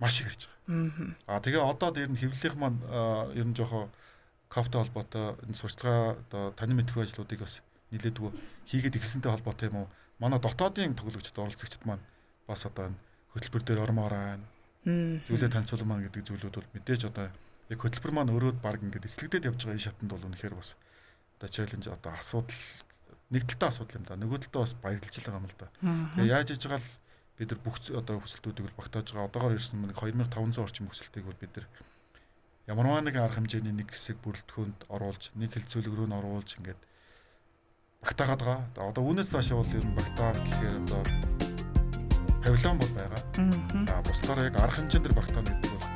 маш их ирж байгаа. Тэгээ одоо дээр нь хэвлэлийнх маань ер нь жоохон КАФ-тай холбоотой энэ сурчлагаа одоо таны мэдхүй ажлуудыг бас нэлээдгүй хийгээд ихсэнтэй холбоотой юм уу? Манай дотоодын тоглогчид оролцогчид маань бас одоо энэ хөтөлбөр дээр ормоор байна. Зүйлээ танилцуулмаа гэдэг зүйлүүд бол мэдээж одоо яг хөтөлбөр маань өөрөө баг ингээд эслэгдээд явж байгаа энэ шатанд бол үнэхээр бас одоо чаленж одоо асуудал нэг талтай асуудал юм да. Нөгөө талтай бас баярлж байгаа юм л да. Тэгээ яаж хийж байгаа л бид нар бүх одоо хүсэлтүүдийг бол багтааж байгаа. Одоогоор ирсэн нэг 2500 орчим хүсэлтийг бол бид нар ямарваа нэг арга хэмжээний нэг хэсэг бүрэлдэхүүнд оруулж, нэг хилцүүлэг рүү н оруулж ингээд багтаагаад байгаа. Одоо үүнээс цаашаа бол ер нь багтаа гэхээр одоо павильон бол байгаа. Бусдаараа яг арга хэмжээнд дэр багтаана гэдэг бол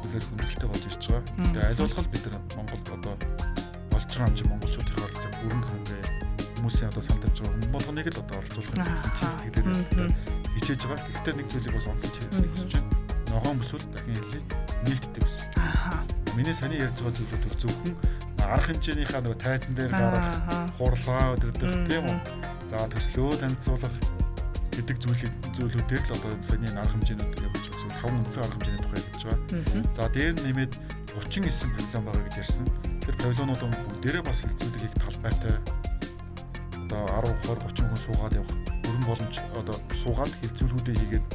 үнэхээр хүндрэлтэй болж ирж байгаа. Тэгээ аль болох бид нар Монголд одоо болж байгаа юм чи монголчуудын оролцоо бүрэн хангай хүмүүсийн одоо санд тавьж байгаа хүн болгоныг л одоо оролцуулах гэсэн чинь сэтгэлээр хичээж байгаа. Гэхдээ нэг зүйлийг бас онцолж хэлэх хүсэж байна. Ногоон бүсүүл дахин хэллий нээлттэй бүс. Миний саний ярьж байгаа зүйлүүд бол зөвхөн арга хэмжээнийхээ нөгөө тайзан дээр гарах, хурлаа өдөрдөх тийм үү. За төслөө танилцуулах гэдэг зүйлүүдээр л одоо саний арга хэмжээнүүд явуулж байгаа. 5 үндсэн арга хэмжээний тухай хэлж байгаа. За дээр нэмээд 39 павильон байгаа гэж ярьсан. Тэр павильонууд бүгдээрээ бас хилцүүлэг хийх талбайтай. Одоо 10, 20, 30 хүн суугаад явах бүрэн боломж одоо суугаад хилцүүлгүүдээ хийгээд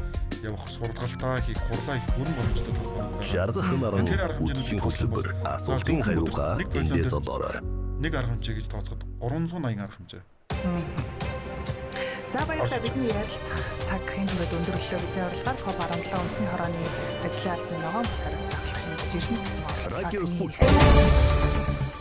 явах сургалтаа хийх, хурлаа хийх бүрэн боломжтой талбай. Шаардах наран үдшийн хөтөлбөр асуултын хариугаа эндээс олоорой. Нэг арга хэмжээ гэж тооцоход 380 арга хэмжээ. За баярлалаа, бидний ярилцах цаг хэмжээд өндөрлөлөө. Бидний уралгаар COP17 үндэсний хорооны ажлын албаны ногоон бус хариуцлага шинжилж ирсэн. Радио Спутник